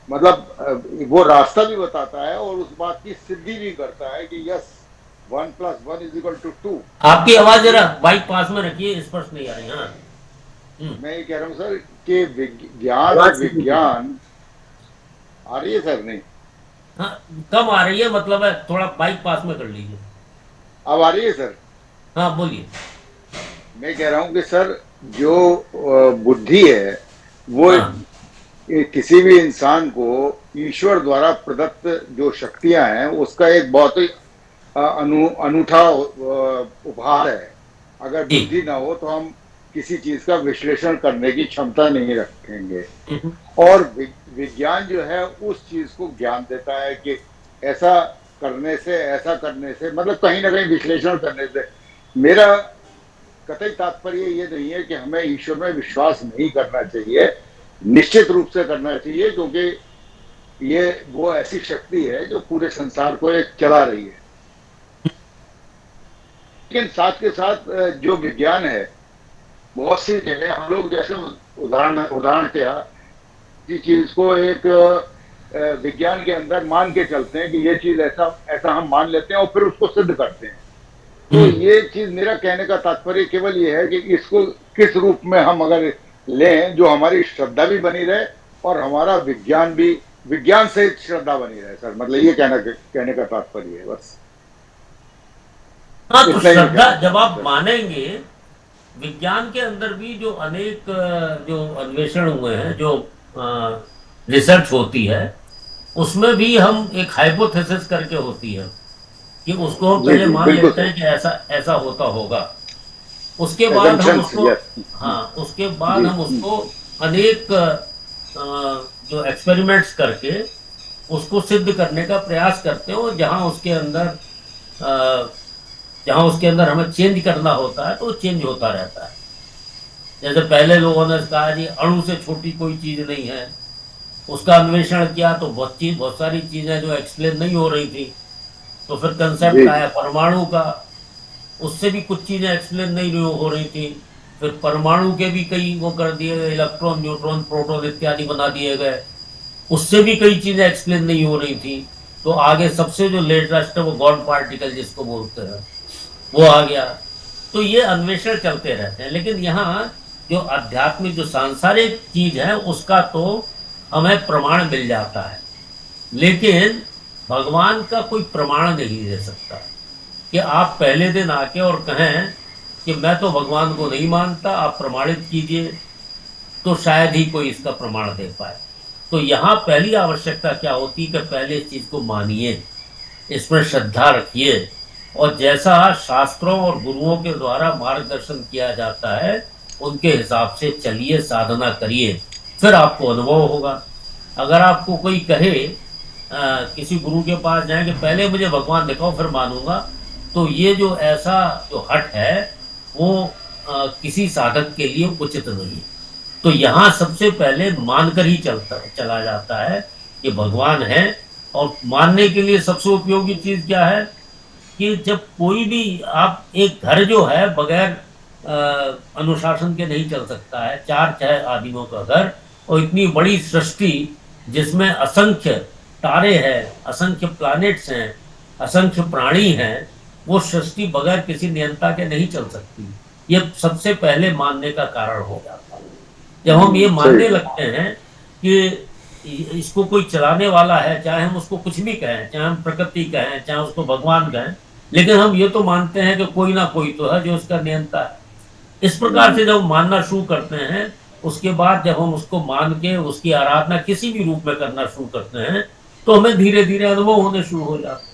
मतलब वो रास्ता भी बताता है और उस बात की सिद्धि भी करता है कि यस 1 + 1 = 2। आपकी आवाज जरा बाइक पास में रखिए, स्पष्ट नहीं आ रही। हाँ मैं ये कह रहा हूँ सर कि ज्ञान और विज्ञान आ रही है सर? नहीं, हाँ कम आ रही है, मतलब है थोड़ा बाइक पास में कर लीजिए। अब आ रही है सर? हाँ बोलिए। मैं कह रहा हूँ कि सर जो बुद्धि है वो किसी भी इंसान को ईश्वर द्वारा प्रदत्त जो शक्तियां हैं उसका एक बहुत ही अनूठा उपहार है। अगर बुद्धि ना हो तो हम किसी चीज का विश्लेषण करने की क्षमता नहीं रखेंगे, और विज्ञान जो है उस चीज को ज्ञान देता है कि ऐसा करने से मतलब कहीं ना कहीं विश्लेषण करने से। मेरा कतई तात्पर्य ये नहीं है कि हमें ईश्वर में विश्वास नहीं करना चाहिए, निश्चित रूप से करना चाहिए, क्योंकि ये वो ऐसी शक्ति है जो पूरे संसार को एक चला रही है। लेकिन साथ के साथ जो विज्ञान है, बहुत सी जगह हम लोग जैसे उदाहरण क्या किसी चीज को एक विज्ञान के अंदर मान के चलते हैं कि ये चीज ऐसा हम मान लेते हैं और फिर उसको सिद्ध करते हैं। तो ये चीज, मेरा कहने का तात्पर्य केवल ये है कि इसको किस रूप में हम अगर लें जो हमारी श्रद्धा भी बनी रहे और हमारा विज्ञान से श्रद्धा बनी रहे। सर मतलब ये कहने का तात्पर्य है बस। हाँ तो श्रद्धा जब आप मानेंगे, विज्ञान के अंदर भी जो अनेक जो अन्वेषण हुए हैं, जो रिसर्च होती है, उसमें भी हम एक हाइपोथेसिस करके होती है कि उसको हम पहले मान लेते हैं कि ऐसा होता होगा। उसके बाद हम उसको अनेक जो एक्सपेरिमेंट्स करके उसको सिद्ध करने का प्रयास करते हैं, और जहां उसके अंदर हमें चेंज करना होता है तो वो चेंज होता रहता है। जैसे पहले लोगों ने कहा जी अणु से छोटी कोई चीज नहीं है, उसका अन्वेषण किया तो बहुत सारी चीजें जो एक्सप्लेन नहीं हो रही थी, तो फिर कंसेप्ट आया परमाणु का, उससे भी कुछ चीजें एक्सप्लेन नहीं हो रही थी। फिर परमाणु के भी कई वो कर दिए गए, इलेक्ट्रॉन न्यूट्रॉन प्रोटॉन इत्यादि बना दिए गए, उससे भी कई चीजें एक्सप्लेन नहीं हो रही थी। तो आगे सबसे जो लेटेस्ट है वो गॉड पार्टिकल जिसको बोलते हैं वो आ गया। तो ये अन्वेषण चलते रहते हैं। लेकिन यहाँ जो आध्यात्मिक जो सांसारिक चीज है उसका तो हमें प्रमाण मिल जाता है, लेकिन भगवान का कोई प्रमाण नहीं दे सकता कि आप पहले दिन आके और कहें कि मैं तो भगवान को नहीं मानता, आप प्रमाणित कीजिए, तो शायद ही कोई इसका प्रमाण दे पाए। तो यहाँ पहली आवश्यकता क्या होती है कि पहले इस चीज को मानिए, इसमें श्रद्धा रखिए, और जैसा शास्त्रों और गुरुओं के द्वारा मार्गदर्शन किया जाता है उनके हिसाब से चलिए, साधना करिए, फिर आपको अनुभव होगा। अगर आपको कोई कहे किसी गुरु के पास जाए कि पहले मुझे भगवान दिखाओ फिर मानूंगा, तो ये जो ऐसा जो हट है वो किसी साधक के लिए उचित नहीं है। तो यहाँ सबसे पहले मानकर ही चला जाता है कि भगवान है। और मानने के लिए सबसे उपयोगी चीज क्या है कि जब कोई भी आप एक घर जो है बगैर अनुशासन के नहीं चल सकता है, 4-6 आदमियों का घर, और इतनी बड़ी सृष्टि जिसमें असंख्य तारे हैं, असंख्य प्लैनेट्स हैं, असंख्य प्राणी हैं, वो सृष्टि बगैर किसी नियंता के नहीं चल सकती। ये सबसे पहले मानने का कारण हो जाता है। जब हम ये मानने लगते हैं कि इसको कोई चलाने वाला है, चाहे हम उसको कुछ भी कहें, चाहे हम प्रकृति कहें, चाहे उसको भगवान कहें, लेकिन हम ये तो मानते हैं कि कोई ना कोई तो है जो उसका नियंता है। इस प्रकार से जब मानना शुरू करते हैं, उसके बाद जब हम उसको मान के उसकी आराधना किसी भी रूप में करना शुरू करते हैं, तो हमें धीरे धीरे अनुभव होने शुरू हो जाते हैं।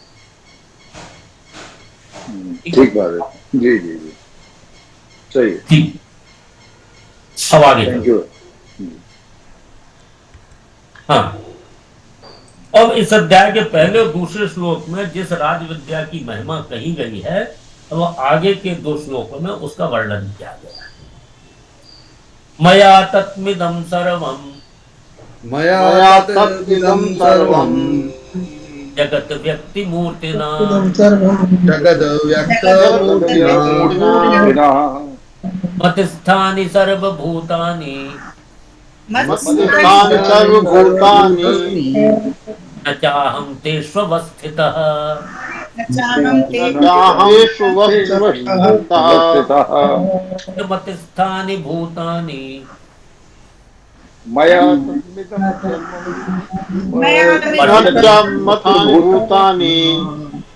ठीक बात है। जी जी जी, सही है। ठीक, अब आगे थैंक यू। हाँ, अब इस अध्याय के पहले और दूसरे श्लोक में जिस राज विद्या की महिमा कही गई है, वो आगे के 2 श्लोकों में उसका वर्णन किया गया है। मया तत्मिदं सर्वं मया तत्विदं सर्वं जगत व्यक्ति मूर्तिना जगद व्यक्तमूर्तिना मतिस्थानि सर्वभूतानि मत्स्थानि सर्वभूतानि न चाहं तेष्वस्थितः चाहं तेषु वस्थितः मतिस्थानि भूतानि मया भूतानि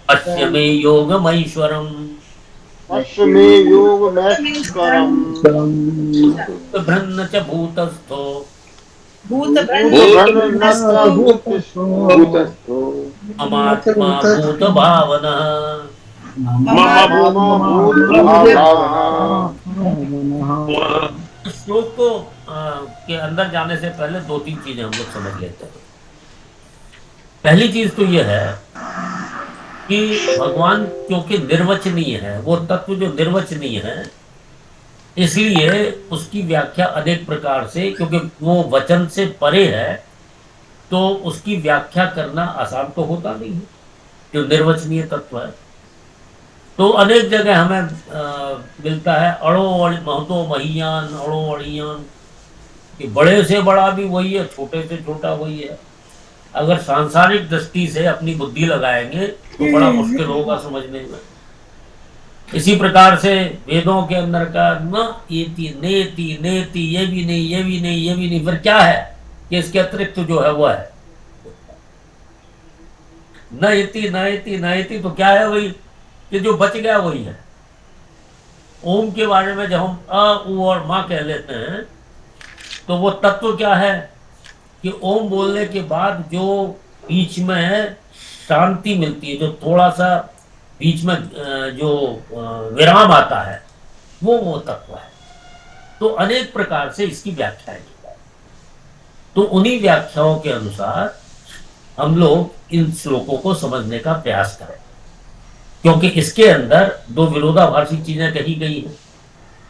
पश्य मे योगमैश्वरम् पश्य मे योगमैश्वरम् भ्रन्न च भूतस्थो भूतस्थो ममात्मा भूतभावनः। श्लोक को के अंदर जाने से पहले 2-3 चीजें हम लोग समझ लेते हैं। पहली चीज तो यह है कि भगवान क्योंकि निर्वचनीय है, वो तत्व जो निर्वचनीय है, इसलिए उसकी व्याख्या अनेक प्रकार से, क्योंकि वो वचन से परे है, तो उसकी व्याख्या करना आसान तो होता नहीं है, जो निर्वचनीय तत्व है। तो अनेक जगह हमें मिलता है अड़ो महतो महियान, अड़ो अड़ियान, कि बड़े से बड़ा भी वही है, छोटे से छोटा वही है। अगर सांसारिक दृष्टि से अपनी बुद्धि लगाएंगे तो बड़ा मुश्किल होगा समझने में। इसी प्रकार से वेदों के अंदर का न एति नेति नेति, ये भी नहीं, ये भी नहीं, ये भी नहीं, फिर क्या है कि इसके अतिरिक्त जो है वो है न इति न इति न इति, तो क्या है वही कि जो बच गया वही है। ओम के बारे में जब हम अ उ और माँ कह लेते हैं, तो वो तत्व क्या है कि ओम बोलने के बाद जो बीच में शांति मिलती है, जो थोड़ा सा बीच में जो विराम आता है, वो तत्व है। तो अनेक प्रकार से इसकी व्याख्याएं की जाए, तो उन्हीं व्याख्याओं के अनुसार हम लोग इन श्लोकों को समझने का प्रयास करें, क्योंकि इसके अंदर 2 विरोधाभासी चीजें कही गई हैं,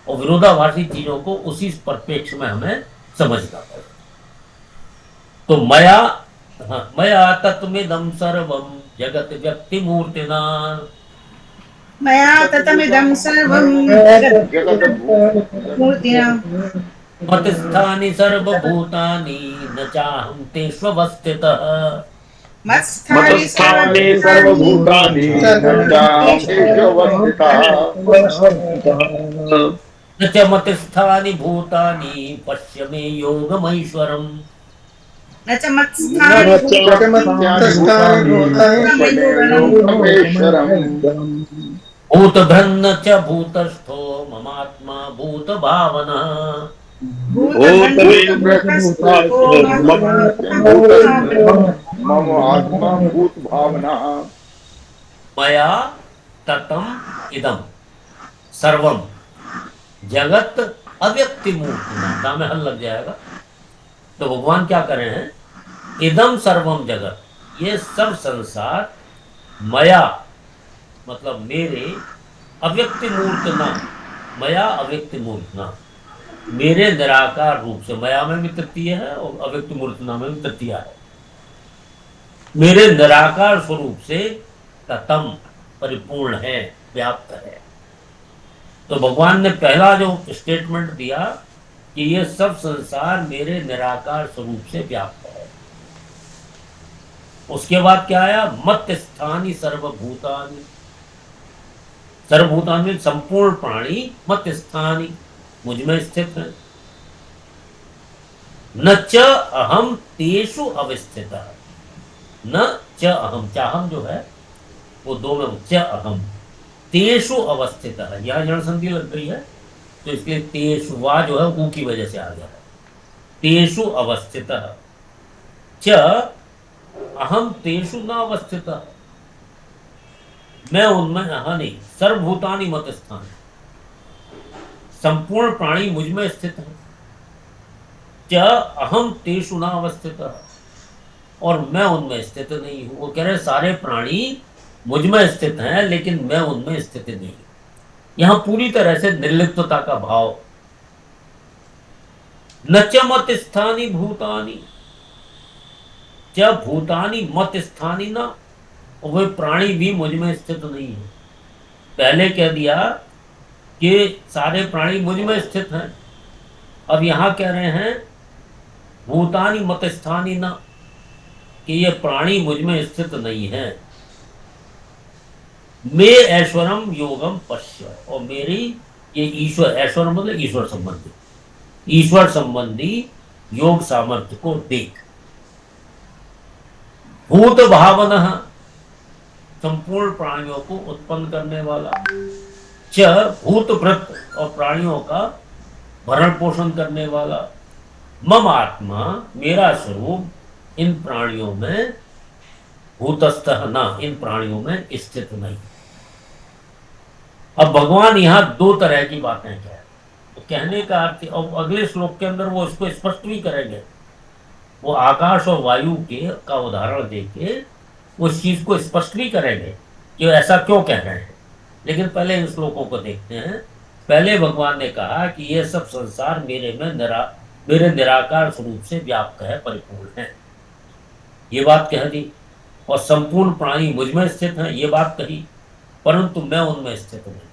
और विरोधाभासी चीजों को उसी परिप्रेक्ष्य में हमें समझना पड़ेगा। तो मया तत्मिदं सर्वं जगत व्यक्ति मूर्तिना मया ततमिदं सर्वं मूर्तिना मतिस्थानि सर्वभूतानि न चाहं तेष्वस्थितः मत्स्थानि सर्वभूतानि न चाहेषु अवस्थितः न च मतिस्थानि भूतानि पश्य मे योगमैश्वरम्। न च मत्स्थानि मत्स्थानि भूतानि पश्य योगमेश्वरम् भूतभृन्न च भूतस्थो ममात्मा भूतभावनः। मम आत्मा भूत भावना मया ततम इदम सर्वम जगत अव्यक्ति मूर्तिना। दाम में हल लग जाएगा। तो भगवान क्या कर रहे हैं, इदम सर्वम जगत, ये सब संसार मया मतलब मेरे अव्यक्ति मूर्तना, मया अव्यक्ति मूर्तना, मेरे निराकार रूप से, मया में भी तृतीय है और अव्यक्त मूर्तना में भी तृतीय है, मेरे निराकार स्वरूप से ततम परिपूर्ण है, व्याप्त है। तो भगवान ने पहला जो स्टेटमेंट दिया कि ये सब संसार मेरे निराकार स्वरूप से व्याप्त है। उसके बाद क्या आया, मत स्थानी सर्वभूतानि, सर्वभूतानि संपूर्ण प्राणी मत स्थानी मुझ में स्थित है। न च अहम तेषु अवस्थितः, न च अहम, चाहम जो है वो दो में, च अहम तेषु अवस्थितः, यहां जन संधि लग गई है तो इसलिए तेषु वा जो है ऊ की वजह से आ गया है। तेषु अवस्थितः च अहम तेषु न अवस्थितः, मैं उनमें अहा नहीं। सर्वभूतानि मत स्थान, संपूर्ण प्राणी मुझ में स्थित है। च अहम तेषु न अवस्थितः, और मैं उनमें स्थित नहीं हूं। वो कह रहे सारे प्राणी मुझ में स्थित हैं लेकिन मैं उनमें स्थित नहीं। यहां पूरी तरह से निर्लिप्तता का भाव। न च मत स्थानी भूतानि, च भूतानि मत स्थानी न, और वे प्राणी भी मुझ में स्थित नहीं है। पहले कह दिया कि सारे प्राणी मुझ में स्थित हैं, अब यहां कह रहे हैं भूतानि मत स्थानी न, कि ये प्राणी मुझ में स्थित नहीं है। मे ऐश्वरम योगम पश्य, और मेरी ये ईश्वर, ऐश्वर मतलब ईश्वर संबंधी, ईश्वर संबंधी योग सामर्थ्य को देख। भूत भावनः, संपूर्ण प्राणियों को उत्पन्न करने वाला। च भूतभृत, और प्राणियों का भरण पोषण करने वाला। मम आत्मा, मेरा स्वरूप इन प्राणियों में भूतस्थः न, इन प्राणियों में स्थित नहीं। अब भगवान यहां दो तरह की बातें कह रहे हैं। तो कहने का अर्थ, और अगले श्लोक के अंदर वो इसको स्पष्ट भी करेंगे। वो आकाश और वायु के का उदाहरण देके उस चीज को स्पष्ट भी करेंगे कि ऐसा क्यों कह रहे हैं। लेकिन पहले इन श्लोकों को देखते हैं। पहले भगवान ने कहा कि ये सब संसार मेरे निराकार स्वरूप से व्याप्त है, परिपूर्ण है, ये बात कह दी। और संपूर्ण प्राणी मुझ में स्थित हैं, ये बात कही, परंतु मैं उनमें स्थित नहीं।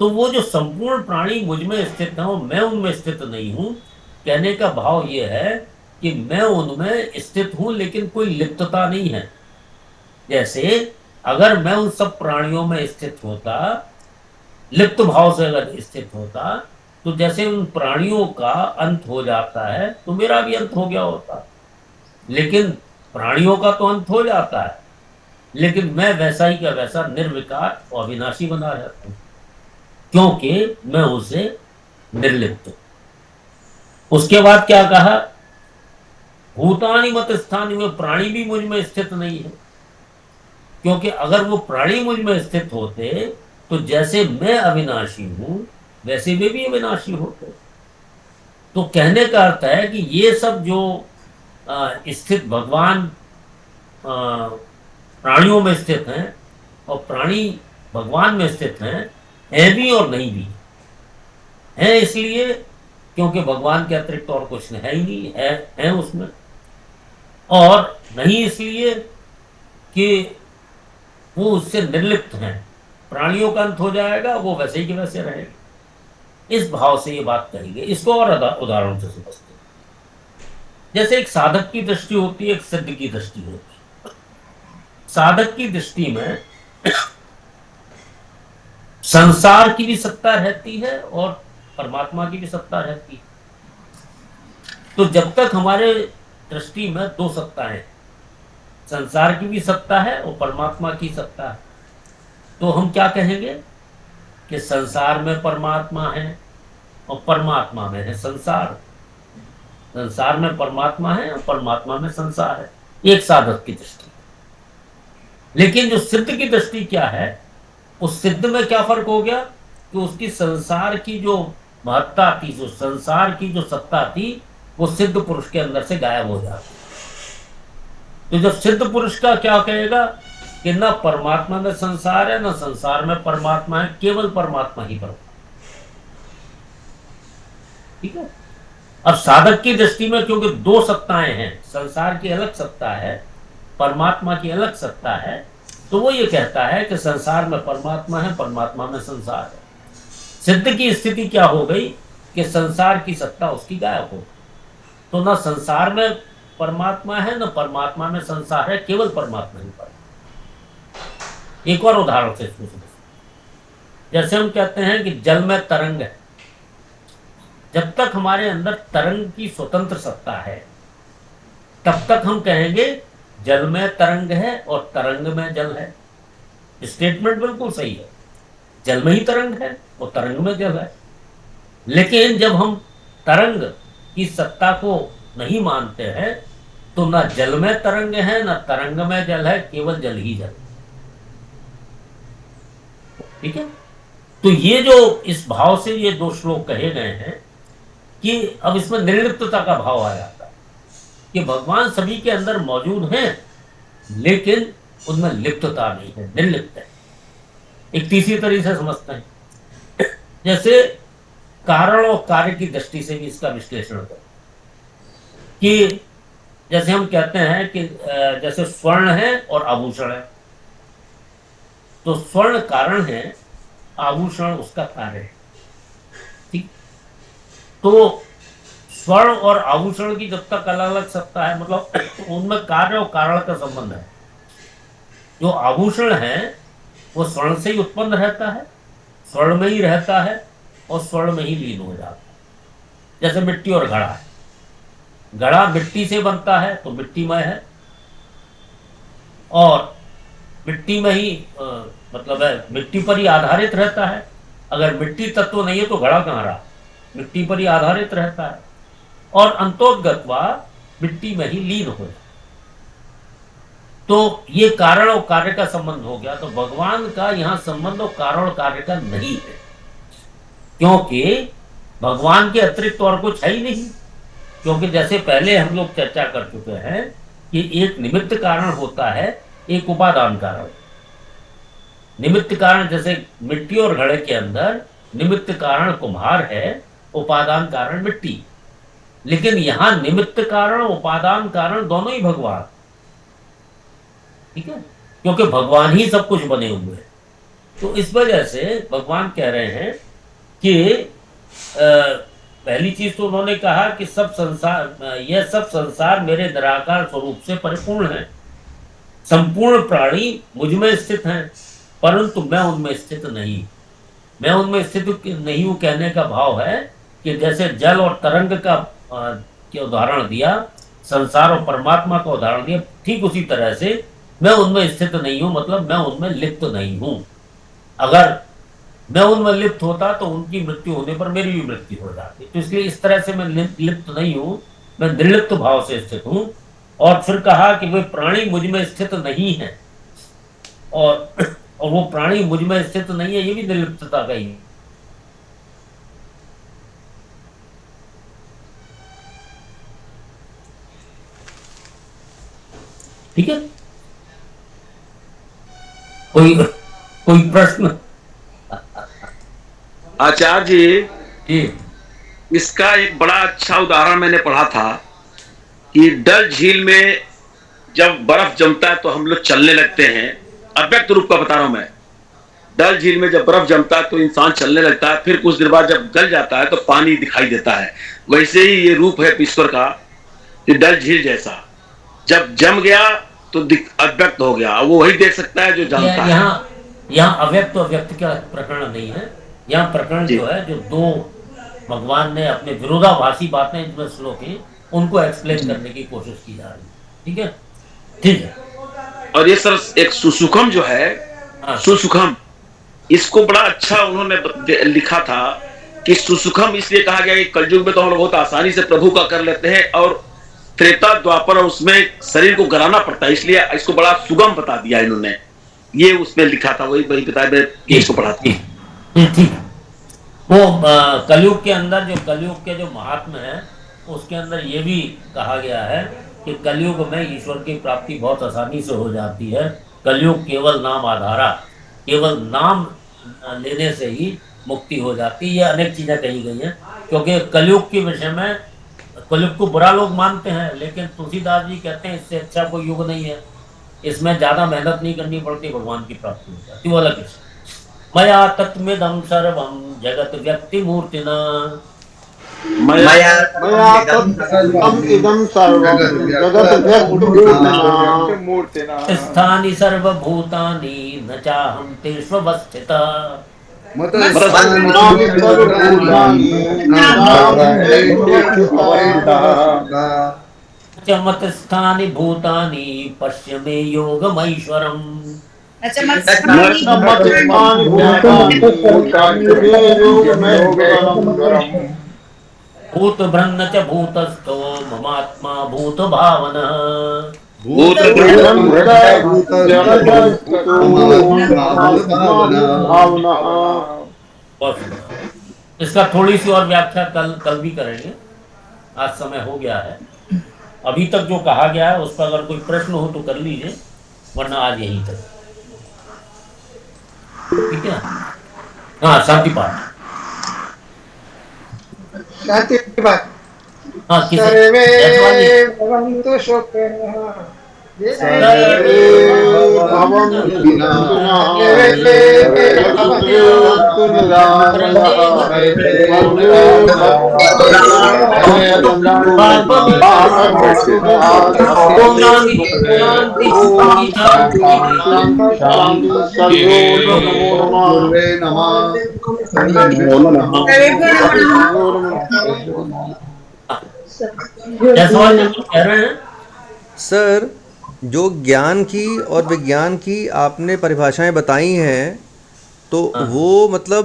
तो वो जो संपूर्ण प्राणी मुझ में स्थित हैं और मैं उनमें स्थित नहीं हूं, कहने का भाव ये है कि मैं उनमें स्थित हूं लेकिन कोई लिप्तता नहीं है। जैसे अगर मैं उन सब प्राणियों में स्थित होता, लिप्त भाव से अगर स्थित होता, तो जैसे उन प्राणियों का अंत हो जाता है तो मेरा भी अंत हो गया होता। लेकिन प्राणियों का तो अंत हो जाता है, लेकिन मैं वैसा ही का वैसा निर्विकार और अविनाशी बना रहता हूं, क्योंकि मैं उनसे निर्लिप्त हूं। उसके बाद क्या कहा, भूतानि मत स्थानी में, प्राणी भी मुझ में स्थित नहीं है। क्योंकि अगर वो प्राणी मुझ में स्थित होते तो जैसे मैं अविनाशी हूं वैसे वे भी अविनाशी होते। तो कहने का अर्थ है कि ये सब जो स्थित भगवान प्राणियों में स्थित हैं और प्राणी भगवान में स्थित हैं भी और नहीं भी हैं। इसलिए क्योंकि भगवान के अतिरिक्त और कुछ है ही नहीं, है उसमें। और नहीं इसलिए कि वो उससे निर्लिप्त हैं, प्राणियों का अंत हो जाएगा, वो वैसे ही के वैसे रहेगा। इस भाव से ये बात कही गई। इसको और उदाहरण से समझते हैं। जैसे एक साधक की दृष्टि होती है, एक सिद्ध की दृष्टि होती है। साधक की दृष्टि में संसार की भी सत्ता रहती है और परमात्मा की भी सत्ता रहती है। तो जब तक हमारे दृष्टि में दो सत्ताएं, संसार की भी सत्ता है और परमात्मा की सत्ता है, तो हम क्या कहेंगे कि संसार में परमात्मा है और परमात्मा में है संसार। संसार में परमात्मा है और परमात्मा में संसार है, एक साधक की दृष्टि। लेकिन जो सिद्ध की दृष्टि क्या है, उस सिद्ध में क्या फर्क हो गया कि उसकी संसार की जो महत्ता थी, जो संसार की जो सत्ता थी, वो सिद्ध पुरुष के अंदर से गायब हो जाती। तो जब सिद्ध पुरुष का क्या कहेगा कि न परमात्मा में संसार है, न संसार में परमात्मा है, केवल परमात्मा ही परमात्मा। ठीक है। अब साधक की दृष्टि में क्योंकि दो सत्ताएं हैं, संसार की अलग सत्ता है, परमात्मा की अलग सत्ता है, तो वो ये कहता है कि संसार में परमात्मा है, परमात्मा में संसार है। सिद्ध की स्थिति क्या हो गई कि संसार की सत्ता उसकी गायब हो गई। तो न संसार में परमात्मा है, न परमात्मा में संसार है, केवल परमात्मा ही परमात्मा। एक और उदाहरण से इसको समझो। जैसे हम कहते हैं कि जल में तरंग है, जब तक हमारे अंदर तरंग की स्वतंत्र सत्ता है, तब तक हम कहेंगे जल में तरंग है और तरंग में जल है। स्टेटमेंट बिल्कुल सही है, जल में ही तरंग है और तरंग में जल है। लेकिन जब हम तरंग की सत्ता को नहीं मानते हैं, तो ना जल में तरंग है, ना तरंग में जल है, केवल जल ही जल। ठीक है। तो ये जो इस भाव से ये दो श्लोक कहे गए हैं कि अब इसमें निर्लिप्तता का भाव आ जाता है कि भगवान सभी के अंदर मौजूद हैं, लेकिन उनमें लिप्तता नहीं है, निर्लिप्त है। एक तीसरी तरीके से समझते हैं, जैसे कारण और कार्य की दृष्टि से भी इसका विश्लेषण करें कि जैसे हम कहते हैं कि जैसे स्वर्ण है और आभूषण है, तो स्वर्ण कारण है, आभूषण उसका कार्य है। ठीक। तो स्वर्ण और आभूषण की जब तक अलग अलग सत्ता है, मतलब उनमें कार्य और कारण का संबंध है। जो आभूषण है वो स्वर्ण से ही उत्पन्न रहता है, स्वर्ण में ही रहता है और स्वर्ण में ही लीन हो जाता है। जैसे मिट्टी और घड़ा है, घड़ा मिट्टी से बनता है तो मिट्टीमय है, और मिट्टी में ही मतलब है मिट्टी पर ही आधारित रहता है। अगर मिट्टी तत्व नहीं है तो घड़ा कहाँ रहा, मिट्टी पर ही आधारित रहता है, और अंतोगत्वा मिट्टी में ही लीन हो जाता। तो ये कारण और कार्य का संबंध हो गया। तो भगवान का यहां संबंध और कारण और कार्य का नहीं है, क्योंकि भगवान के अतिरिक्त और कुछ है ही नहीं। क्योंकि जैसे पहले हम लोग चर्चा कर चुके हैं कि एक निमित्त कारण होता है, एक उपादान कारण। निमित्त कारण जैसे मिट्टी और घड़े के अंदर निमित्त कारण कुम्हार है, उपादान कारण मिट्टी। लेकिन यहां निमित्त कारण उपादान कारण दोनों ही भगवान। ठीक है। क्योंकि भगवान ही सब कुछ बने हुए हैं। तो इस वजह से भगवान कह रहे हैं कि पहली चीज तो उन्होंने कहा कि सब संसार, यह सब संसार मेरे निराकार स्वरूप से परिपूर्ण है। संपूर्ण प्राणी मुझ में स्थित हैं, परंतु मैं उनमें स्थित नहीं। मैं उनमें स्थित नहीं हूं कहने का भाव है कि जैसे जल और तरंग का के उदाहरण दिया, संसार और परमात्मा का उदाहरण दिया, ठीक उसी तरह से मैं उनमें स्थित नहीं हूं, मतलब मैं उनमें लिप्त नहीं हूं। अगर मैं उनमें लिप्त होता तो उनकी मृत्यु होने पर मेरी भी मृत्यु हो जाती। तो इसलिए इस तरह से मैं लिप्त नहीं हूं, मैं निर्लिप्त भाव से स्थित हूं। और फिर कहा कि वे प्राणी मुझ में स्थित नहीं है, और वो प्राणी मुझ में स्थित नहीं है, ये भी निर्लिप्तता का ही। ठीक है। कोई प्रश्न? आचार्य जी, जी, इसका एक बड़ा अच्छा उदाहरण मैंने पढ़ा था कि डल झील में जब बर्फ जमता है तो हम लोग चलने लगते हैं। अव्यक्त रूप का बता रहा हूं मैं। डल झील में जब बर्फ जमता है तो इंसान चलने लगता है, फिर कुछ देर बाद जब गल जाता है तो पानी दिखाई देता है। वैसे ही ये रूप है ईश्वर का कि डल झील जैसा, जब जम गया तो अव्यक्त हो गया। वो वही देख सकता है जो जानता है। यहाँ अव्यक्त अव्यक्त का प्रकरण नहीं है। यहाँ प्रकरण जो है, जो दो भगवान ने अपने विरोधाभासी बातें इसमें श्लोक की, उनको एक्सप्लेन करने की कोशिश की जा रही है। ठीक है, ठीक है। और ये सर एक सुसुखम जो है, सुसुखम, इसको बड़ा अच्छा उन्होंने लिखा था कि सुसुखम इसलिए कहा गया कि कलयुग में तो हम लोग बहुत आसानी से प्रभु का कर लेते हैं, और त्रेता द्वापर और उसमें शरीर को गलाना पड़ता है, इसलिए इसको बड़ा सुगम बता दिया इन्होंने। ये उसमें लिखा था, वही बताया, मैं इसको पढ़ा था। ठीक। वो कलयुग के अंदर कलयुग के जो महात्मा है, उसके अंदर ये भी कहा गया है कि कलयुग में ईश्वर की प्राप्ति बहुत आसानी से हो जाती है। कलयुग केवल नाम आधारा, केवल नाम लेने से ही मुक्ति हो जाती है। ये अनेक चीजें कही गई हैं, क्योंकि कलयुग के विषय में, कलयुग को बुरा लोग मानते हैं, लेकिन तुलसीदास जी कहते हैं इससे अच्छा कोई युग नहीं है, इसमें ज्यादा मेहनत नहीं करनी पड़ती, भगवान की प्राप्ति हो जाती। वो अलग है। मया तत्मिदं सर्वं जगत व्यक्ति मूर्तिना, मया तत्तम इदं सर्वं जगत व्यक्ति मूर्तिना, स्थानि सर्वभूतानि न चाहं तेष्वस्थितः, मत स्थानि भूतानि पश्य मे योगमैश्वरम्, भूत ब्रह्म च भूतस्थो ममात्मा भूत भावनः, इसका थोड़ी सी और व्याख्या कल भी करेंगे, आज समय हो गया है। अभी तक जो कहा गया है उस पर अगर कोई प्रश्न हो तो कर लीजिए, वरना आज यहीं तक। ठीक है। हाँ, शांति पाठ। शांति पाठ। हाँ, सर्वे भवन्तु सुखिनः, कह रहे हैं सर, जो ज्ञान की और विज्ञान की आपने परिभाषाएं बताई हैं, तो वो मतलब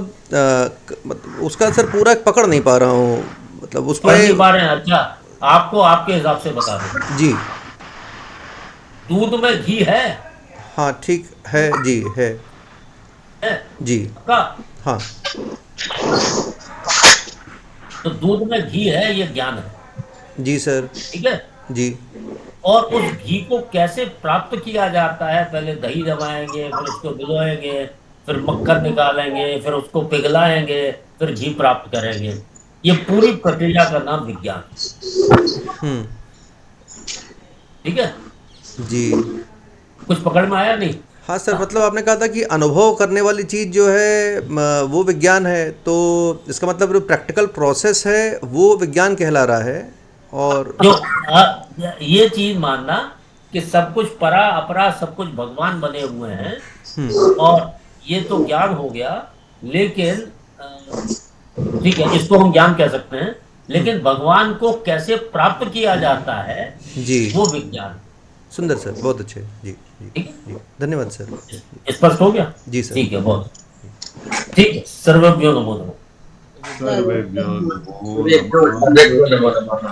उसका सर पूरा पकड़ नहीं पा रहा हूँ, मतलब उसमें नहीं पा रहे हैं। अच्छा, आपको आपके हिसाब से बता दूं जी। दूध में घी है? हाँ ठीक है जी, है जी का? हाँ। तो दूध में घी है, ये ज्ञान है। जी सर। ठीक है जी। और उस घी को कैसे प्राप्त किया जाता है? पहले दही जमाएंगे, फिर उसको भिगोएंगे, फिर मक्खन निकालेंगे, फिर उसको पिघलाएंगे, फिर घी प्राप्त करेंगे। ये पूरी प्रक्रिया का नाम विज्ञान। ठीक है जी। कुछ पकड़ में आया नहीं? हाँ सर, मतलब आपने कहा था कि अनुभव करने वाली चीज़ जो है वो विज्ञान है, तो इसका मतलब जो प्रैक्टिकल प्रोसेस है वो विज्ञान कहला रहा है। और जो ये चीज मानना कि सब कुछ परा अपरा सब कुछ भगवान बने हुए हैं, और ये तो ज्ञान हो गया। लेकिन ठीक है, इसको हम ज्ञान कह सकते हैं, लेकिन भगवान को कैसे प्राप्त किया जाता है जी, वो विज्ञान। सुंदर सर, बहुत अच्छे। जी जी, जी धन्यवाद सर। स्पष्ट हो गया? जी सर। ठीक है, बहुत ठीक है। सर्वभ्यो नमो नमः। सर्वेभ्यो नमो नमः।